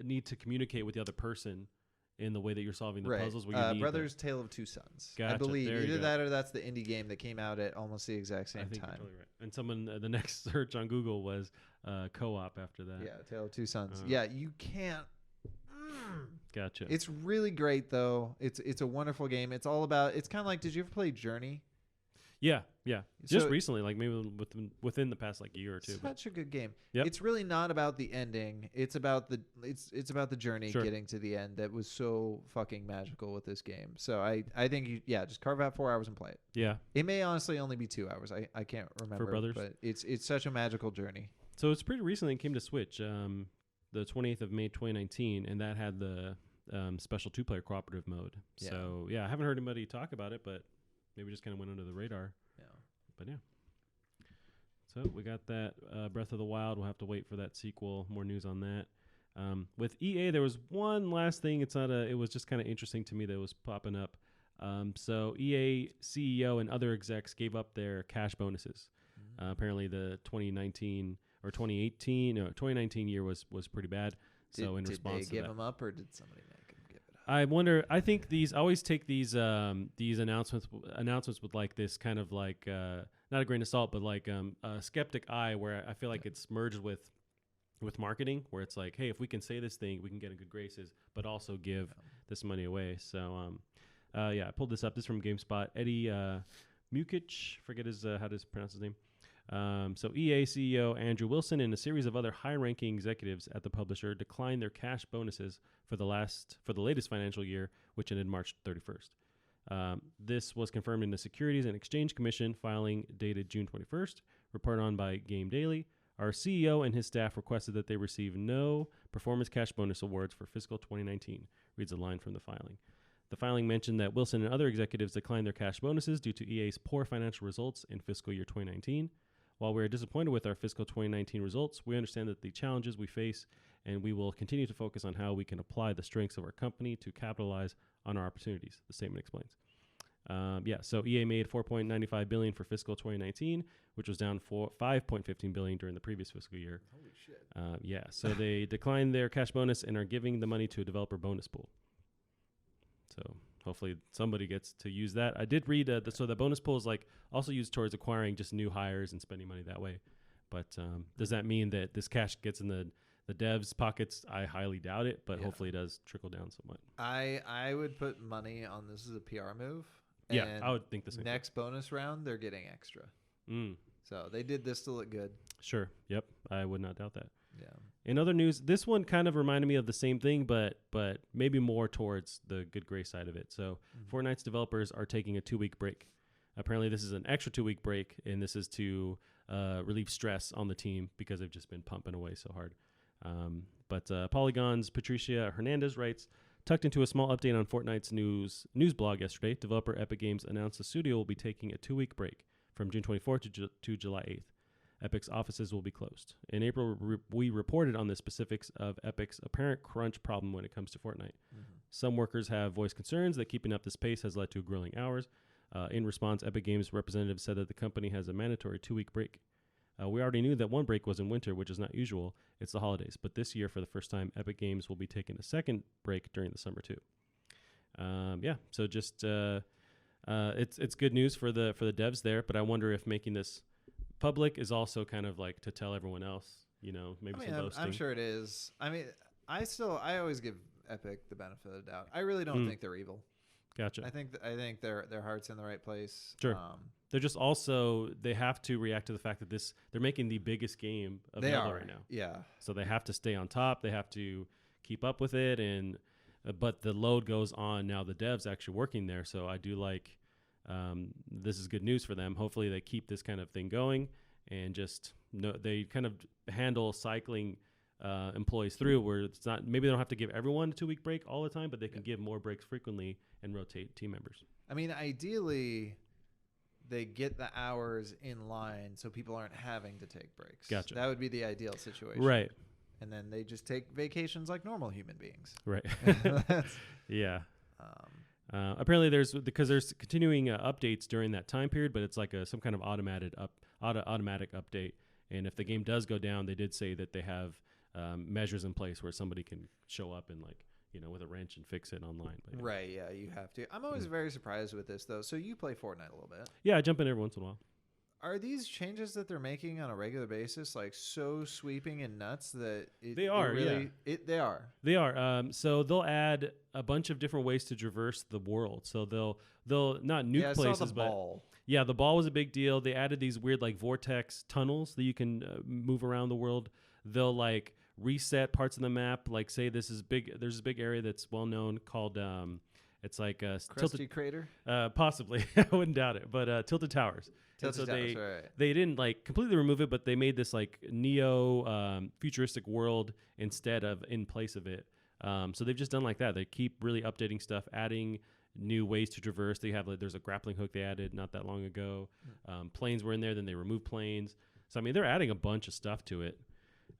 need to communicate with the other person. in the way that you're solving the puzzles. Where you need Brothers Tale of Two Sons. Gotcha. I believe There either that or that's the indie game that came out at almost the exact same I think time. You're totally right. And someone the next search on Google was co-op after that. Yeah, Tale of Two Sons. Yeah, you can't. Gotcha. It's really great though. It's a wonderful game. It's all about. It's kind of like. Did you ever play Journey? Yeah. Just So- recently, like maybe within the past like year or two. Such a good game. Yep. It's really not about the ending. It's about the about the journey Sure. getting to the end that was so fucking magical with this game. So I think you just carve out 4 hours and play it. Yeah. It may honestly only be 2 hours. I can't remember. Brothers? But it's such a magical journey. So it's pretty recently it came to Switch, the 28th of May 2019, and that had the special 2-player cooperative mode. Yeah. So I haven't heard anybody talk about it, but maybe just kind of went under the radar. Yeah. But yeah. So we got that Breath of the Wild. We'll have to wait for that sequel. More news on that. With EA, there was one last thing. It was just kind of interesting to me that was popping up. So EA CEO and other execs gave up their cash bonuses. Apparently the 2019 year was pretty bad. So in response did they give to that, them up or did somebody make them give it up? I wonder. I think I always take these announcements with like this kind of like not a grain of salt, but like a skeptic eye, where I feel like it's merged with marketing, where it's like, hey, if we can say this thing, we can get in good graces, but also give this money away. So I pulled this up. This is from GameSpot. Eddie Mukic, forget how to pronounce his name. So EA CEO Andrew Wilson and a series of other high-ranking executives at the publisher declined their cash bonuses for the latest financial year, which ended March 31st. This was confirmed in the Securities and Exchange Commission filing dated June 21st, reported on by Game Daily. Our CEO and his staff requested that they receive no performance cash bonus awards for fiscal 2019, reads a line from the filing. The filing mentioned that Wilson and other executives declined their cash bonuses due to EA's poor financial results in fiscal year 2019. While we are disappointed with our fiscal 2019 results, we understand that the challenges we face, and we will continue to focus on how we can apply the strengths of our company to capitalize on our opportunities, the statement explains. So EA made $4.95 billion for fiscal 2019, which was down $5.15 billion during the previous fiscal year. Holy shit. So they declined their cash bonus and are giving the money to a developer bonus pool. So hopefully somebody gets to use that. I did read so the bonus pool is like also used towards acquiring just new hires and spending money that way. But does that mean that this cash gets in the devs' pockets? I highly doubt it, but hopefully it does trickle down somewhat. I would put money on this as a PR move. Yeah, I would think the same. Next bonus round, they're getting extra. So they did this to look good. Sure. Yep. I would not doubt that. Yeah. In other news, this one kind of reminded me of the same thing, but maybe more towards the good grace side of it. So Fortnite's developers are taking a 2-week break. Apparently this is an extra 2-week break, and this is to relieve stress on the team because they've just been pumping away so hard. But Polygon's Patricia Hernandez writes, tucked into a small update on Fortnite's news blog yesterday, developer Epic Games announced the studio will be taking a 2-week break from June 24th to July 8th. Epic's offices will be closed. In April, we reported on the specifics of Epic's apparent crunch problem when it comes to Fortnite. Some workers have voiced concerns that keeping up this pace has led to grueling hours. In response, Epic Games representatives said that the company has a mandatory 2-week break. We already knew that one break was in winter, which is not usual. It's the holidays. But this year, for the first time, Epic Games will be taking a second break during the summer too. So just it's good news for the devs there. But I wonder if making this public is also kind of like to tell everyone else, maybe some boasting. I'm sure it is. I mean, I always give Epic the benefit of the doubt. I really don't think they're evil. Gotcha. I think their heart's in the right place. Sure. They're just also they have to react to the fact that they're making the biggest game available right now. Yeah. So they have to stay on top. They have to keep up with it, and but the load goes on now. The devs actually working there, so I do like. This is good news for them. Hopefully they keep this kind of thing going and just they kind of handle cycling employees through where it's not, maybe they don't have to give everyone a 2-week break all the time, but they can give more breaks frequently and rotate team members. I mean, ideally they get the hours in line so people aren't having to take breaks. Gotcha. That would be the ideal situation. Right. And then they just take vacations like normal human beings. Right. Yeah. Apparently there's continuing updates during that time period, but it's like some kind of automatic update. And if the game does go down, they did say that they have measures in place where somebody can show up and with a wrench and fix it online. But, Right, yeah, you have to. I'm always very surprised with this, though. So you play Fortnite a little bit. Yeah, I jump in every once in a while. Are these changes that they're making on a regular basis like so sweeping and nuts that they are? They are. They are. So they'll add a bunch of different ways to traverse the world. So they'll not nuke places, but the ball was a big deal. They added these weird like vortex tunnels that you can move around the world. They'll like reset parts of the map. Like say there's this big area that's well known called it's like Krusty Crater. Possibly, I wouldn't doubt it. But Tilted Towers. They didn't like completely remove it, but they made this like neo futuristic world instead of in place of it. So they've just done like that. They keep really updating stuff, adding new ways to traverse. They have there's a grappling hook they added not that long ago. Planes were in there, then they removed planes. So I mean they're adding a bunch of stuff to it.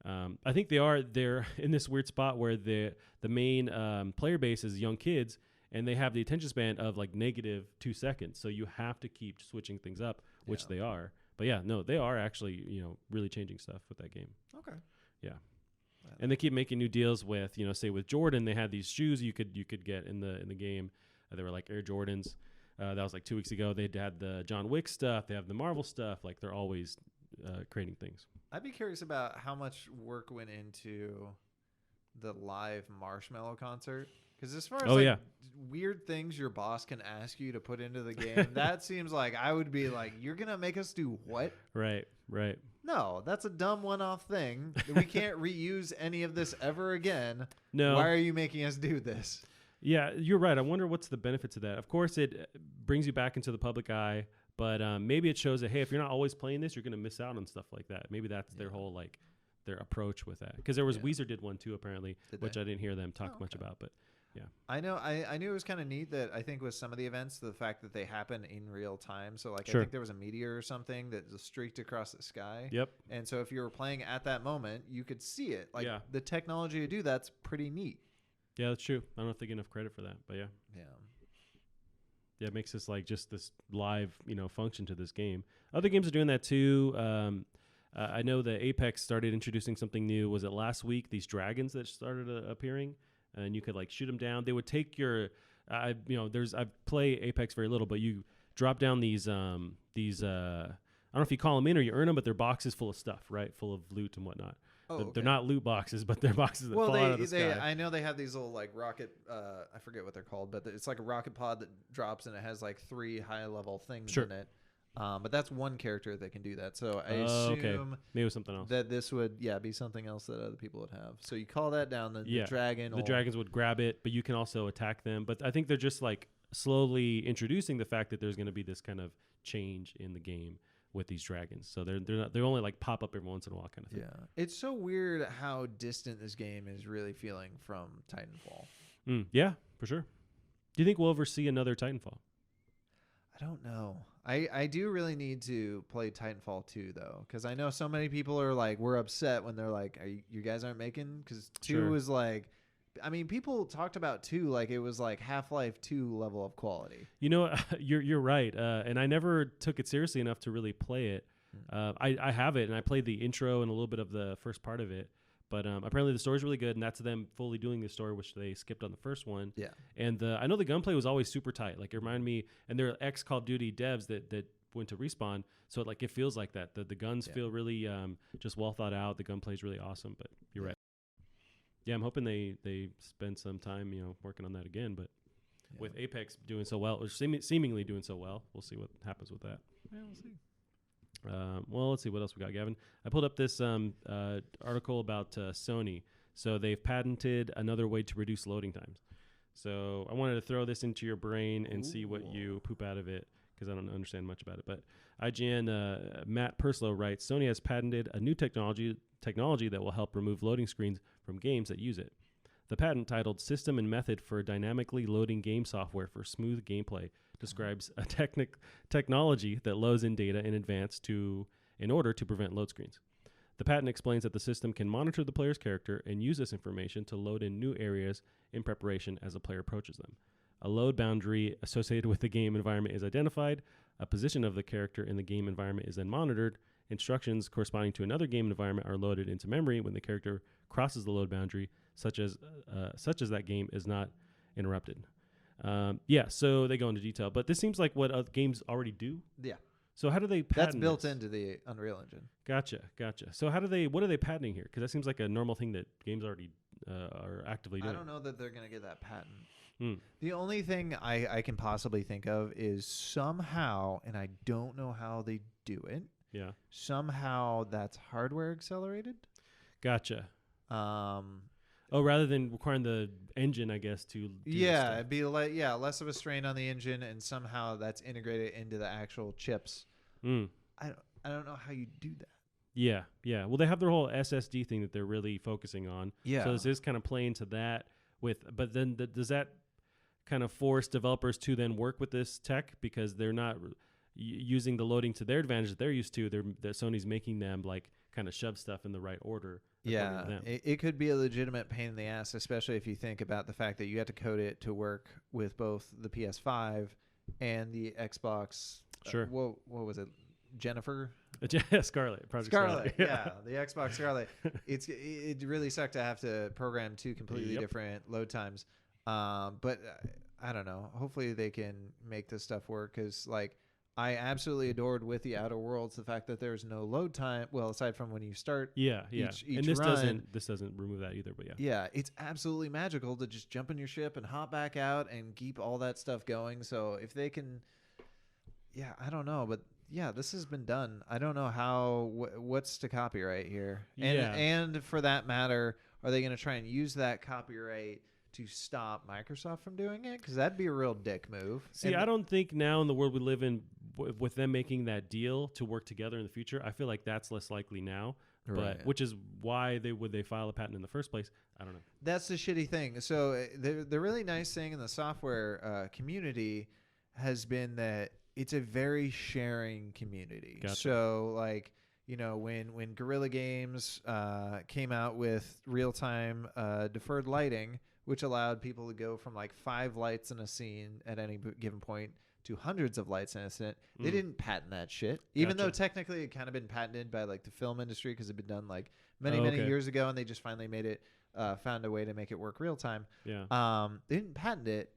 I think they're in this weird spot where the main player base is young kids, and they have the attention span of like -2 seconds. So you have to keep switching things up, which they are. But yeah, no, they are actually really changing stuff with that game. Okay. Yeah. And they keep making new deals with say with Jordan, they had these shoes you could get in the game. They were like Air Jordans. That was like 2 weeks ago. They had the John Wick stuff. They have the Marvel stuff. Like they're always creating things. I'd be curious about how much work went into the live Marshmallow concert. Because as far as weird things your boss can ask you to put into the game, that seems like I would be like, you're going to make us do what? Right. No, that's a dumb one-off thing. We can't reuse any of this ever again. No. Why are you making us do this? Yeah, you're right. I wonder what's the benefits of that. Of course, it brings you back into the public eye, but maybe it shows that, hey, if you're not always playing this, you're going to miss out on stuff like that. Maybe that's their whole, their approach with that. Because there was Weezer did one too, apparently, which I didn't hear them talk much about, but... Yeah, I know. I knew it was kind of neat that I think with some of the events, the fact that they happen in real time. So like, I think there was a meteor or something that streaked across the sky. Yep. And so if you were playing at that moment, you could see it. Like the technology to do that's pretty neat. Yeah, that's true. I don't know if they get enough credit for that, but yeah. Yeah, it makes this like just this live, function to this game. Other games are doing that too. I know that Apex started introducing something new. Was it last week? These dragons that started appearing. And you could like shoot them down. They would take your, I play Apex very little, but you drop down these I don't know if you call them in or you earn them, but they're boxes full of stuff, right? Full of loot and whatnot. They're not loot boxes, but they're boxes that fall out of the sky. I know they have these little like rocket, I forget what they're called, but it's like a rocket pod that drops and it has like 3 high level things in it. But that's one character that can do that. So I assume maybe it was something else. That this would be something else that other people would have. So you call that down, the dragon. The dragons would grab it, but you can also attack them. But I think they're just like slowly introducing the fact that there's going to be this kind of change in the game with these dragons. So they only like pop up every once in a while kind of thing. Yeah. It's so weird how distant this game is really feeling from Titanfall. Yeah, for sure. Do you think we'll ever see another Titanfall? I don't know. I do really need to play Titanfall 2 though, because I know so many people are like, we're upset when they're like, you guys aren't making, because 2 is like, I mean, people talked about 2 like it was like Half-Life 2 level of quality. You're right, and I never took it seriously enough to really play it. I have it, and I played the intro and a little bit of the first part of it. But apparently the story's really good, and that's them fully doing the story, which they skipped on the first one. Yeah. And I know the gunplay was always super tight. Like, it reminded me, and they're ex-Call of Duty devs that went to Respawn, so it feels like that. The guns feel really just well thought out. The gunplay's really awesome, but you're right. Yeah, I'm hoping they spend some time, working on that again. But with Apex doing so well, or seemingly doing so well, we'll see what happens with that. Yeah, we'll see. Well, let's see what else we got, Gavin. I pulled up this article about Sony. So they've patented another way to reduce loading times. So I wanted to throw this into your brain and see what you poop out of it, because I don't understand much about it. But IGN Matt Perslow writes, Sony has patented a new technology that will help remove loading screens from games that use it. The patent, titled System and Method for Dynamically Loading Game Software for Smooth Gameplay, describes a technology that loads in data in advance in order to prevent load screens. The patent explains that the system can monitor the player's character and use this information to load in new areas in preparation as a player approaches them. A load boundary associated with the game environment is identified, a position of the character in the game environment is then monitored, instructions corresponding to another game environment are loaded into memory when the character crosses the load boundary, such as that game is not interrupted. So they go into detail, but this seems like what other games already do. Yeah. So how do they patent That's built this? into the Unreal Engine. Gotcha. So what are they patenting here? Because that seems like a normal thing that games already are actively doing. I don't know that they're going to get that patent. Mm. The only thing I can possibly think of is somehow, and I don't know how they do it. Yeah. Somehow that's hardware accelerated. Gotcha. Um, rather than requiring the engine, I guess, to do it'd be less of a strain on the engine, and somehow that's integrated into the actual chips. Mm. I don't know how you do that. Yeah. Well, they have their whole SSD thing that they're really focusing on. Yeah. So this is kind of playing to that but then does that kind of force developers to then work with this tech because they're not using the loading to their advantage that they're used to? That Sony's making them like kind of shove stuff in the right order. Yeah, it could be a legitimate pain in the ass, especially if you think about the fact that you have to code it to work with both the PS5 and the Xbox. Sure. What was it? Jennifer? Scarlet. Project Scarlet. Yeah, the Xbox Scarlet. It really sucked to have to program two completely different load times. But I don't know. Hopefully they can make this stuff work because like I absolutely adored with the Outer Worlds the fact that there's no load time. Well, aside from when you start. Each and this run, doesn't remove that either. But yeah, it's absolutely magical to just jump in your ship and hop back out and keep all that stuff going. So if they can, I don't know, but yeah, this has been done. I don't know how what's to copyright here, and for that matter, are they going to try and use that copyright to stop Microsoft from doing it? Because that'd be a real dick move. See, I don't think now in the world we live in, with them making that deal to work together in the future, I feel like that's less likely now. Right. But which is why they file a patent in the first place? I don't know. That's the shitty thing. So the really nice thing in the software community has been that it's a very sharing community. Gotcha. So like, when Guerrilla Games came out with real-time deferred lighting, which allowed people to go from like 5 lights in a scene at any given point to hundreds of lights in a scene, they didn't patent that shit. Even though technically it kind of been patented by like the film industry because it'd been done like many years ago, and they just finally made it, found a way to make it work real time. Yeah. They didn't patent it.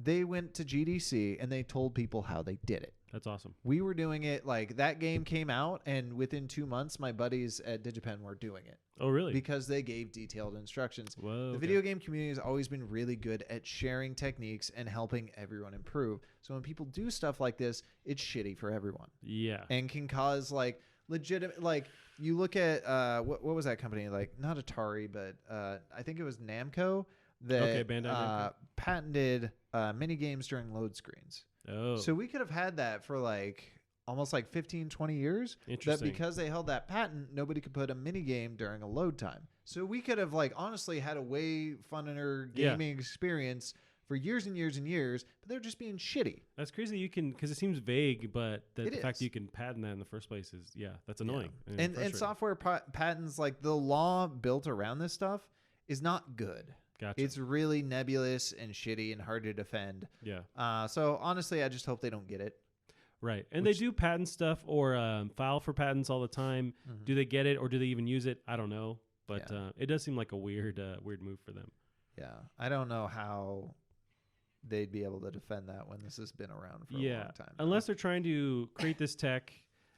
They went to GDC and they told people how they did it. That's awesome. We were doing it like that game came out, and within 2 months, my buddies at DigiPen were doing it. Oh, really? Because they gave detailed instructions. Whoa, the video game community has always been really good at sharing techniques and helping everyone improve. So when people do stuff like this, it's shitty for everyone. Yeah. And can cause like legitimate, like you look at what was that company? Like not Atari, but I think it was Namco that Bandai patented mini games during load screens. Oh. So we could have had that for like almost like 15, 20 years. Interesting. That because they held that patent, nobody could put a mini game during a load time. So we could have like honestly had a way funner gaming experience for years and years and years, but they're just being shitty. That's crazy. You can, because it seems vague, but the fact is. that you can patent that in the first place is, that's annoying. Yeah. And software patents, like the law built around this stuff is not good. Gotcha. It's really nebulous and shitty and hard to defend. Yeah. So honestly, I just hope they don't get it. Right. And they do patent stuff or file for patents all the time. Mm-hmm. Do they get it or do they even use it? I don't know. But it does seem like a weird move for them. Yeah. I don't know how they'd be able to defend that when this has been around for a long time. Unless they're trying to create this tech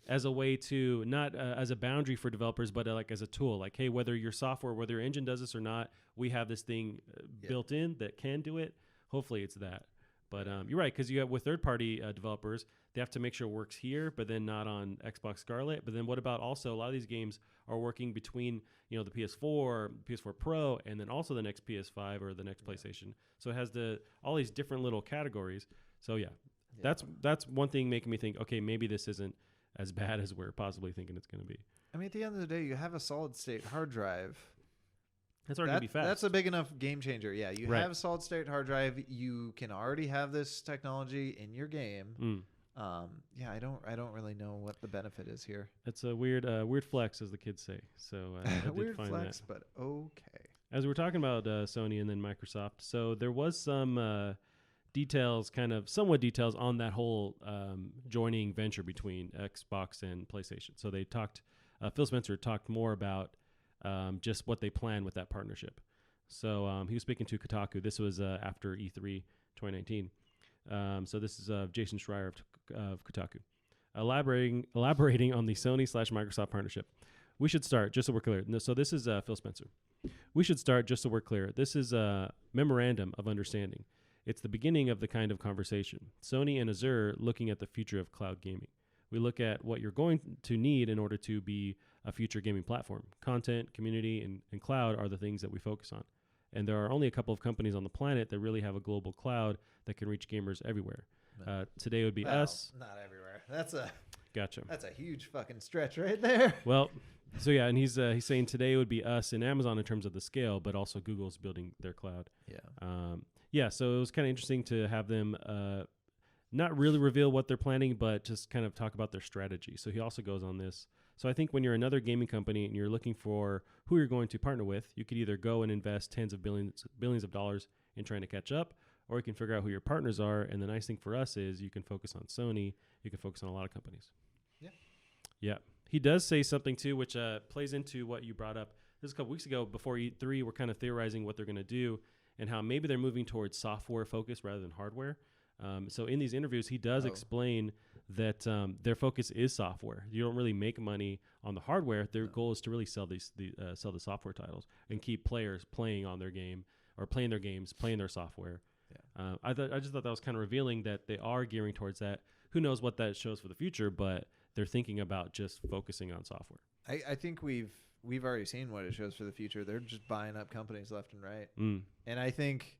as a way to not as a boundary for developers, but like as a tool. Like, hey, whether your software, whether your engine does this or not, we have this thing built in that can do it. Hopefully it's that. But you're right, because you have with third-party developers, they have to make sure it works here, but then not on Xbox Scarlet. But then what about also a lot of these games are working between the PS4, PS4 Pro, and then also the next PS5 or the next PlayStation. So it has all these different little categories. So that's one thing making me think, okay, maybe this isn't as bad as we're possibly thinking it's going to be. I mean, at the end of the day, you have a solid-state hard drive. That's already going to be fast. That's a big enough game changer. Yeah, you have a solid-state hard drive. You can already have this technology in your game. I don't really know what the benefit is here. It's a weird flex, as the kids say. So I weird did find flex, that. but okay. As we're talking about Sony and then Microsoft, so there was some somewhat details on that whole joining venture between Xbox and PlayStation. So they talked, Phil Spencer talked more about just what they plan with that partnership. So he was speaking to Kotaku. This was after E3 2019. So this is Jason Schreier of Kotaku. Elaborating on the Sony/Microsoft partnership. We should start, just so we're clear. No, so this is Phil Spencer. We should start, just so we're clear. This is a memorandum of understanding. It's the beginning of the kind of conversation. Sony and Azure looking at the future of cloud gaming. We look at what you're going to need in order to be a future gaming platform. Content, community, and cloud are the things that we focus on. And there are only a couple of companies on the planet that really have a global cloud that can reach gamers everywhere. Today would be us. Not everywhere. That's a Gotcha. That's a huge fucking stretch right there. Well, so yeah, and he's saying today would be us and Amazon in terms of the scale, but also Google's building their cloud. Yeah. So it was kind of interesting to have them not really reveal what they're planning, but just kind of talk about their strategy. So he also goes on this. So I think when you're another gaming company and you're looking for who you're going to partner with, you could either go and invest tens of billions of dollars in trying to catch up, or you can figure out who your partners are. And the nice thing for us is you can focus on Sony. You can focus on a lot of companies. Yeah. He does say something too, which plays into what you brought up. This is a couple weeks ago before E3. We're kind of theorizing what they're going to do and how maybe they're moving towards software focus rather than hardware. So in these interviews, he does explain that their focus is software. You don't really make money on the hardware. Their goal is to really sell the software titles and keep players playing on their game or playing their games, playing their software. Yeah. I just thought that was kind of revealing that they are gearing towards that. Who knows what that shows for the future, but they're thinking about just focusing on software. I think we've already seen what it shows for the future. They're just buying up companies left and right. And I think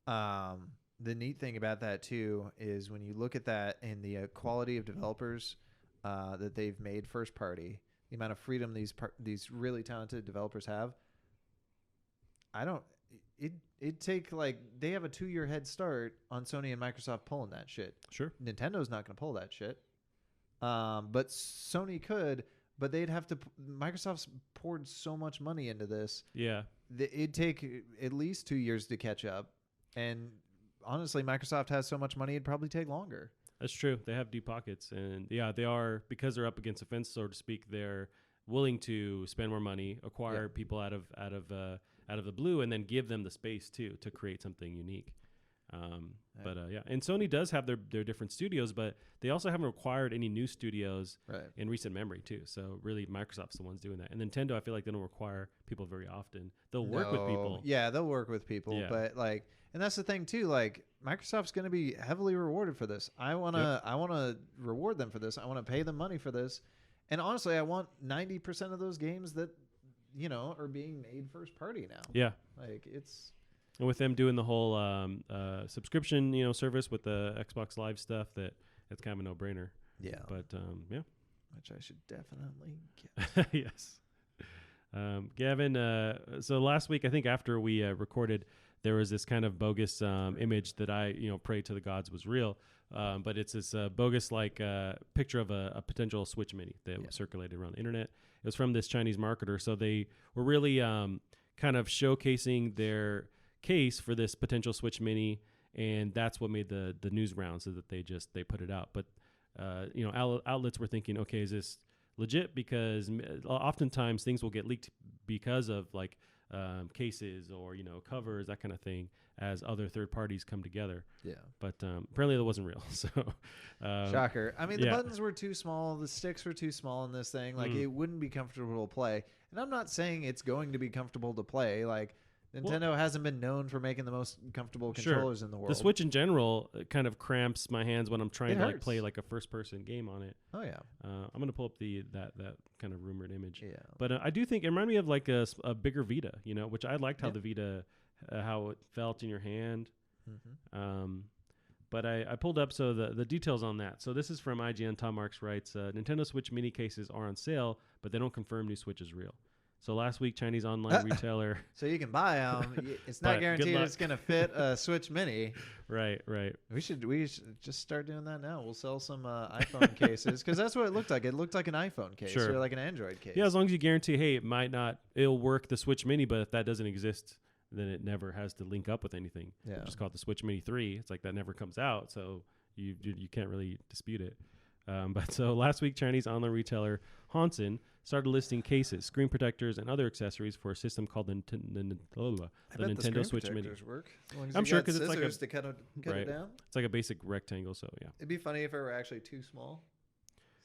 the neat thing about that too is when you look at that and the quality of developers that they've made first party, the amount of freedom these really talented developers have. It'd take they have a 2-year head start on Sony and Microsoft pulling that shit. Sure. Nintendo's not going to pull that shit. But Sony could, but they'd have to. Microsoft's poured so much money into this. Yeah. It'd take at least 2 years to catch up. And honestly, Microsoft has so much money, it'd probably take longer. That's true. They have deep pockets. And yeah, they are, because they're up against a fence, so to speak, they're willing to spend more money, acquire people out of the blue, and then give them the space too to create something unique. But and Sony does have their different studios, but they also haven't acquired any new studios in recent memory too. So really, Microsoft's the ones doing that. And Nintendo, I feel like they don't require people very often. They'll work with people. Yeah, they'll work with people, but and that's the thing too. Microsoft's going to be heavily rewarded for this. I wanna reward them for this. I want to pay them money for this. And honestly, I want 90% of those games that are being made first party now. Yeah, it's. And with them doing the whole subscription, service with the Xbox Live stuff, it's kind of a no-brainer. Yeah. But yeah. Which I should definitely get. Yes. Gavin, so last week, I think after we recorded, there was this kind of bogus image that I, prayed to the gods was real. But it's this bogus picture of a potential Switch Mini that circulated around the internet. It was from this Chinese marketer. So they were really kind of showcasing their case for this potential Switch Mini, and that's what made the news round, so that they put it out. But outlets were thinking, okay, is this legit? Because oftentimes things will get leaked because of cases or covers, that kind of thing, as other third parties come together. Yeah. But apparently that wasn't real. So shocker. I mean, the buttons were too small, the sticks were too small in this thing. It wouldn't be comfortable to play. And I'm not saying it's going to be comfortable to play. Nintendo hasn't been known for making the most comfortable controllers in the world. The Switch in general kind of cramps my hands when I'm trying to play a first-person game on it. Oh yeah. I'm gonna pull up that kind of rumored image. Yeah. But I do think it reminded me of a bigger Vita, which I liked how the Vita, how it felt in your hand. Mm-hmm. But I pulled up the details on that. So this is from IGN. Tom Marks writes, Nintendo Switch Mini cases are on sale, but they don't confirm new Switch is real. So last week, Chinese online retailer. So you can buy them. It's not guaranteed it's going to fit a Switch Mini. Right. We should just start doing that now. We'll sell some iPhone cases, because that's what it looked like. It looked like an iPhone case or like an Android case. Yeah, as long as you guarantee, hey, it'll work the Switch Mini, but if that doesn't exist, then it never has to link up with anything. Yeah. Just call it the Switch Mini 3. It's that never comes out, so you can't really dispute it. But so last week, Chinese online retailer Hansen started listing cases, screen protectors, and other accessories for a system called the Nintendo Switch Mini. Work, as long as I'm you sure got because it's like scissors to cut it down. It's like a basic rectangle, so yeah. It'd be funny if it were actually too small.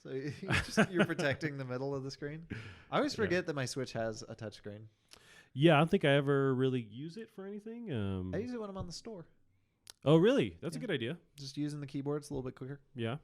So you're protecting the middle of the screen. I always forget that my Switch has a touch screen. Yeah, I don't think I ever really use it for anything. I use it when I'm on the store. Oh, really? That's a good idea. Just using the keyboard, it's a little bit quicker. Yeah.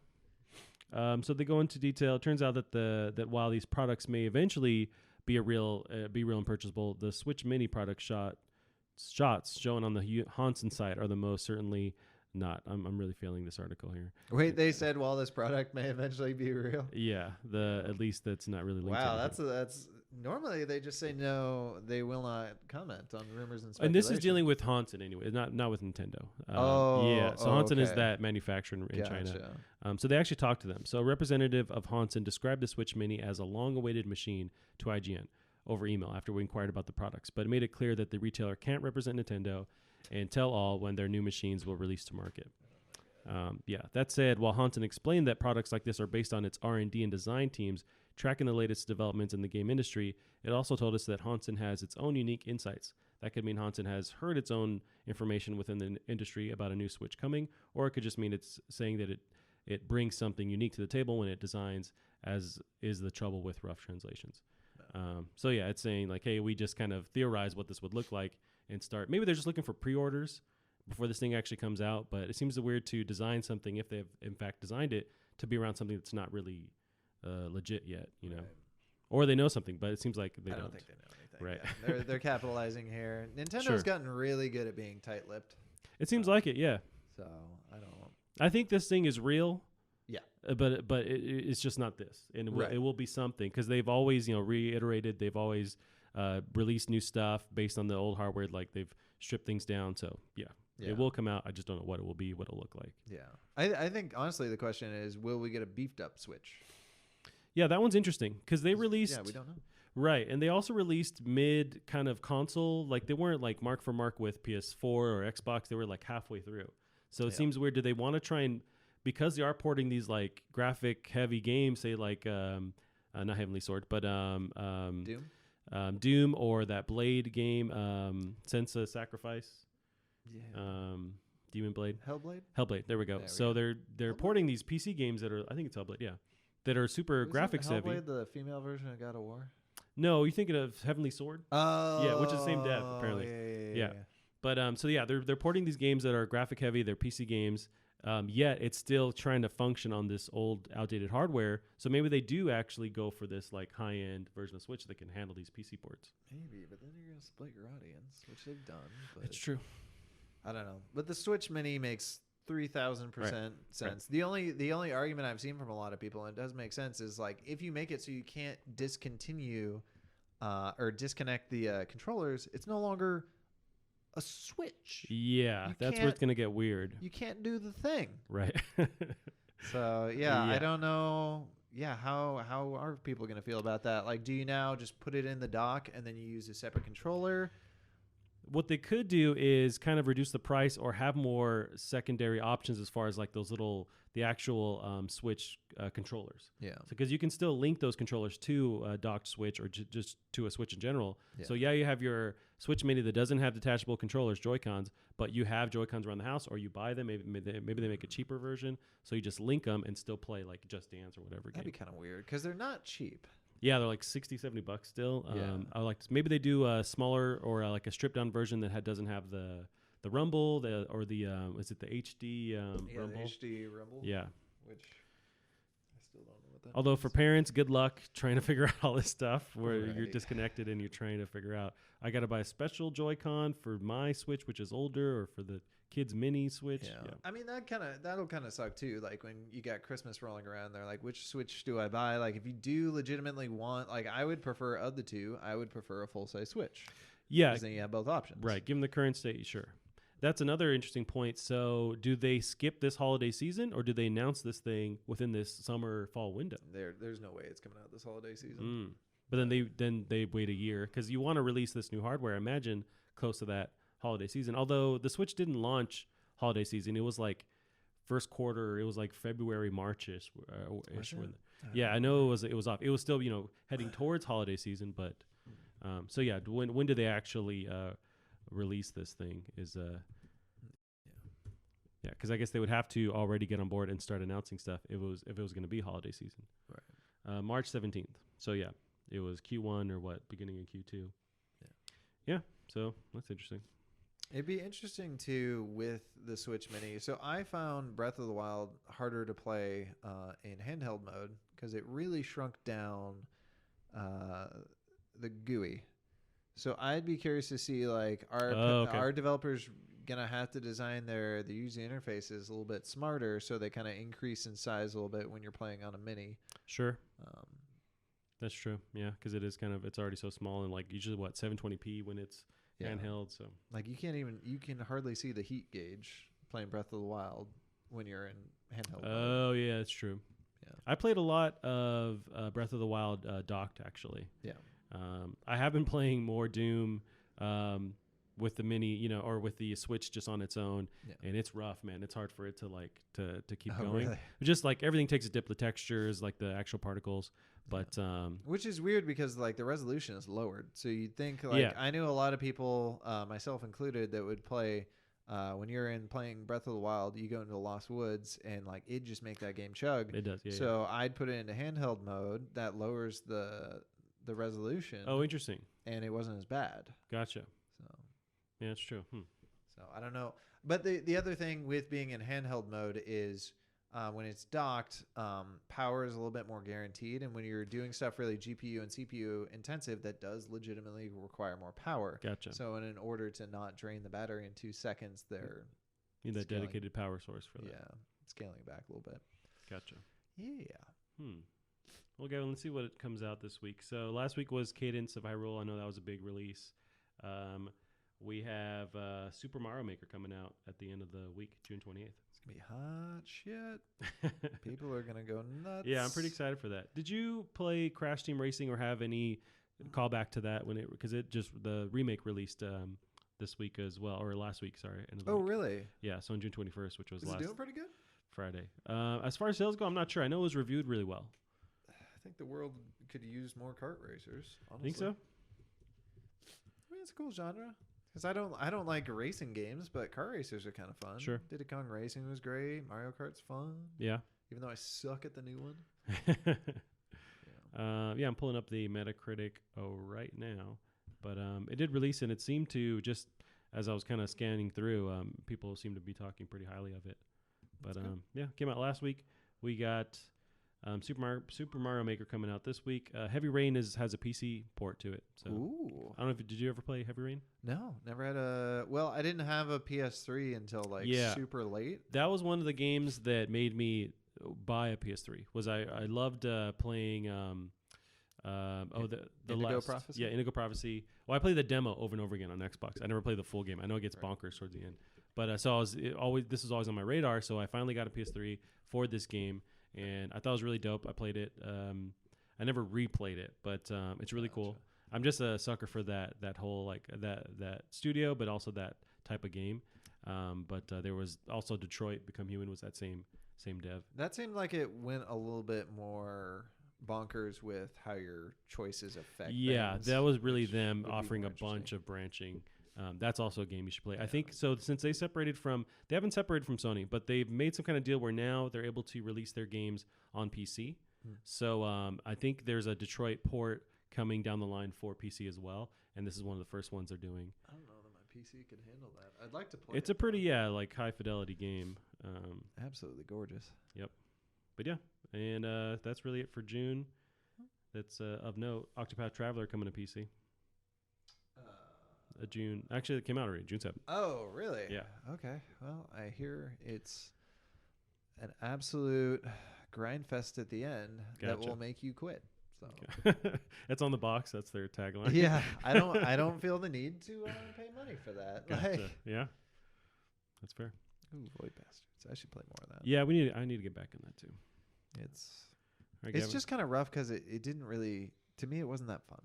So they go into detail. It turns out that while these products may eventually be real and purchasable, the Switch Mini product shots shown on the Hansen site are the most certainly not. I'm really feeling this article here. Wait, they said while this product may eventually be real. Yeah, at least that's not really linked. Wow, that's normally they just say no, they will not comment on rumors and speculation. And this is dealing with Hansen anyway, not with Nintendo. So Hansen is that manufacturer in China. So they actually talked to them. So a representative of Hansen described the Switch Mini as a long-awaited machine to IGN over email after we inquired about the products, but it made it clear that the retailer can't represent Nintendo and tell all when their new machines will release to market. That said, while Hansen explained that products like this are based on its R&D and design teams tracking the latest developments in the game industry, it also told us that Hansen has its own unique insights. That could mean Hansen has heard its own information within the industry about a new Switch coming, or it could just mean it's saying that it brings something unique to the table when it designs, as is the trouble with rough translations. It's saying like, hey, we just kind of theorize what this would look like and start. Maybe they're just looking for pre-orders before this thing actually comes out, but it seems weird to design something, if they've in fact designed it, to be around something that's not really legit yet, right. Or they know something, but it seems like they don't. I don't think they know anything. Right. Yeah. They're capitalizing here. Nintendo's gotten really good at being tight-lipped. It seems like it, yeah. So I don't know. I think this thing is real. Yeah. But it's just not this, and it will be something, because they've always reiterated. They've always released new stuff based on the old hardware. Like they've stripped things down. So yeah. It will come out. I just don't know what it will be, what it'll look like. Yeah. I think, honestly, the question is, will we get a beefed up Switch? Yeah, that one's interesting because they released... Yeah, we don't know. Right, and they also released mid kind of console. Like they weren't like mark for mark with PS4 or Xbox. They were like halfway through. So it seems weird. Do they want to try and... Because they are porting these like graphic heavy games, say like... not Heavenly Sword, but... Doom? Doom, or that Blade game, Sense of Sacrifice. Yeah. Demon Blade. Hellblade. There we go. They're porting these PC games that are, I think it's Hellblade, yeah, that are super graphics heavy. Hellblade, the female version of God of War? No, you're thinking of Heavenly Sword. Oh, yeah, which is the same dev apparently. Yeah. But they're porting these games that are graphic heavy. They're PC games. Yet it's still trying to function on this old, outdated hardware. So maybe they do actually go for this like high-end version of Switch that can handle these PC ports. Maybe, but then you're gonna split your audience, which they've done. But it's true. I don't know, but the Switch Mini makes 3,000% sense. Right. The only argument I've seen from a lot of people, and it does make sense, is like if you make it so you can't discontinue or disconnect the controllers, it's no longer a Switch. Yeah, that's where it's gonna get weird. You can't do the thing. Right. So I don't know. Yeah, how are people gonna feel about that? Like, do you now just put it in the dock and then you use a separate controller? What they could do is kind of reduce the price or have more secondary options as far as like the actual Switch controllers. Yeah. Because you can still link those controllers to a docked Switch or just to a Switch in general. Yeah. So you have your Switch Mini that doesn't have detachable controllers, Joy-Cons, but you have Joy-Cons around the house, or you buy them. Maybe they make a cheaper version, so you just link them and still play like Just Dance or whatever. That'd be kind of weird because they're not cheap. Yeah, they're like $60-$70 still. Yeah. I like maybe they do a smaller or like a stripped down version that doesn't have the rumble or the is it the HD rumble? The HD rumble. Yeah, which I still don't know what that. Although for parents, good luck trying to figure out all this stuff where Right. you're disconnected and you're trying to figure out. I got to buy a special Joy-Con for my Switch, which is older, or for the kids' mini Switch. Yeah. I mean that'll kind of suck too. Like when you got Christmas rolling around, they're like, which Switch do I buy? Like if you do legitimately want, like I would prefer of the two, I would prefer a full size Switch. Yeah, because then you have both options. Right. Given the current state, sure. That's another interesting point. So, do they skip this holiday season, or do they announce this thing within this summer fall window? There's no way it's coming out this holiday season. But then they wait a year because you want to release this new hardware. I imagine close to that holiday season. Although the Switch didn't launch holiday season, it was like first quarter. It was like February, March-ish. Was it? Yeah, I know it was off. It was still heading towards holiday season, but so yeah. When do they actually release this thing? Yeah, because I guess they would have to already get on board and start announcing stuff if it was going to be holiday season. Right. March 17th. So yeah, it was Q1 or beginning of Q2. Yeah. So that's interesting. It'd be interesting too with the Switch Mini. So I found Breath of the Wild harder to play in handheld mode because it really shrunk down the GUI. So I'd be curious to see are developers gonna have to design their user interfaces a little bit smarter so they kind of increase in size a little bit when you're playing on a mini. Sure. That's true. Yeah, because it's already so small and usually 720p when it's handheld. So you can hardly see the heat gauge playing Breath of the Wild when you're in handheld mode. Oh yeah, that's true. Yeah, I played a lot of Breath of the Wild docked actually. Yeah. I have been playing more Doom with the mini, or with the Switch just on its own, and it's rough, man. It's hard for it to keep going. Really? Just everything takes a dip, the textures, the actual particles, but which is weird because the resolution is lowered. So you'd think I knew a lot of people, myself included, that would play when you're playing Breath of the Wild, you go into the Lost Woods and it just make that game chug. It does, yeah. So I'd put it into handheld mode that lowers the resolution. Oh, interesting. And it wasn't as bad. Gotcha. So yeah, it's true. So I don't know. But the other thing with being in handheld mode is when it's docked, power is a little bit more guaranteed. And when you're doing stuff really GPU and CPU intensive, that does legitimately require more power. Gotcha. So in order to not drain the battery in 2 seconds, they're need that dedicated power source for that. Yeah, scaling back a little bit. Gotcha. Yeah. Well, Gavin, let's see what it comes out this week. So last week was Cadence of Hyrule. I know that was a big release. We have Super Mario Maker coming out at the end of the week, June 28th. It's going to be hot shit. People are going to go nuts. Yeah, I'm pretty excited for that. Did you play Crash Team Racing or have any callback to that because the remake released this week as well, or last week, sorry. Really? Yeah, so on June 21st, which was Is it doing pretty good? Friday. As far as sales go, I'm not sure. I know it was reviewed really well. I think the world could use more kart racers. Honestly. Think so? I mean, it's a cool genre. Because I don't like racing games, but kart racers are kind of fun. Sure. Diddy Kong Racing was great. Mario Kart's fun. Yeah. Even though I suck at the new one. I'm pulling up the Metacritic right now. But it did release, and it seemed to, just as I was kind of scanning through, people seem to be talking pretty highly of it. But came out last week. We got Super Mario Maker coming out this week. Heavy Rain has a PC port to it. So Ooh. I don't know did you ever play Heavy Rain? No, never had I didn't have a PS3 until super late. That was one of the games that made me buy a PS3. I loved playing the Indigo Prophecy? Yeah, Indigo Prophecy. Well, I played the demo over and over again on Xbox. I never played the full game. I know it gets bonkers towards the end. But this was always on my radar, so I finally got a PS3 for this game. And I thought it was really dope. I played it. I never replayed it, but it's really cool. I'm just a sucker for that whole that studio, but also that type of game. But there was also Detroit Become Human was that same dev. That seemed like it went a little bit more bonkers with how your choices affect. Yeah, things, that was really them offering a bunch of branching. That's also a game you should play. Yeah. I think so. Since they haven't separated from Sony, but they've made some kind of deal where now they're able to release their games on PC. So I think there's a Detroit port coming down the line for PC as well, and this is one of the first ones they're doing. I don't know that my PC could handle that. I'd like to play. It's a pretty high fidelity game. Absolutely gorgeous. Yep. But yeah, and that's really it for June. That's of note. Octopath Traveler coming to PC. June. Actually, it came out already, June 7th. Oh, really? Yeah. Okay. Well, I hear it's an absolute grind fest at the end that will make you quit. So it's on the box. That's their tagline. Yeah. I don't feel the need to pay money for that. Gotcha. Yeah. That's fair. Ooh, Void Bastards. I should play more of that. Yeah, I need to get back in that too. It's just kind of rough because it didn't really, to me, it wasn't that fun.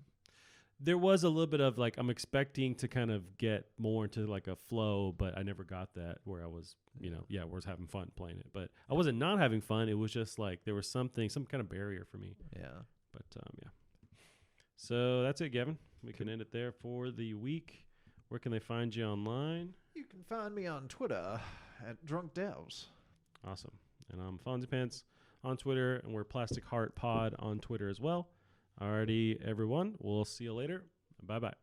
there was a little bit of like I'm expecting to kind of get more into like a flow, but I never got that where I was, where I was having fun playing it. But I wasn't not having fun. It was just like there was some kind of barrier for me. Yeah. But yeah. So that's it, Gavin. We can end it there for the week. Where can they find you online? You can find me on Twitter at Drunk Devs. Awesome. And I'm Fonzie Pants on Twitter, and we're Plastic Heart Pod on Twitter as well. Alrighty, everyone. We'll see you later. Bye-bye.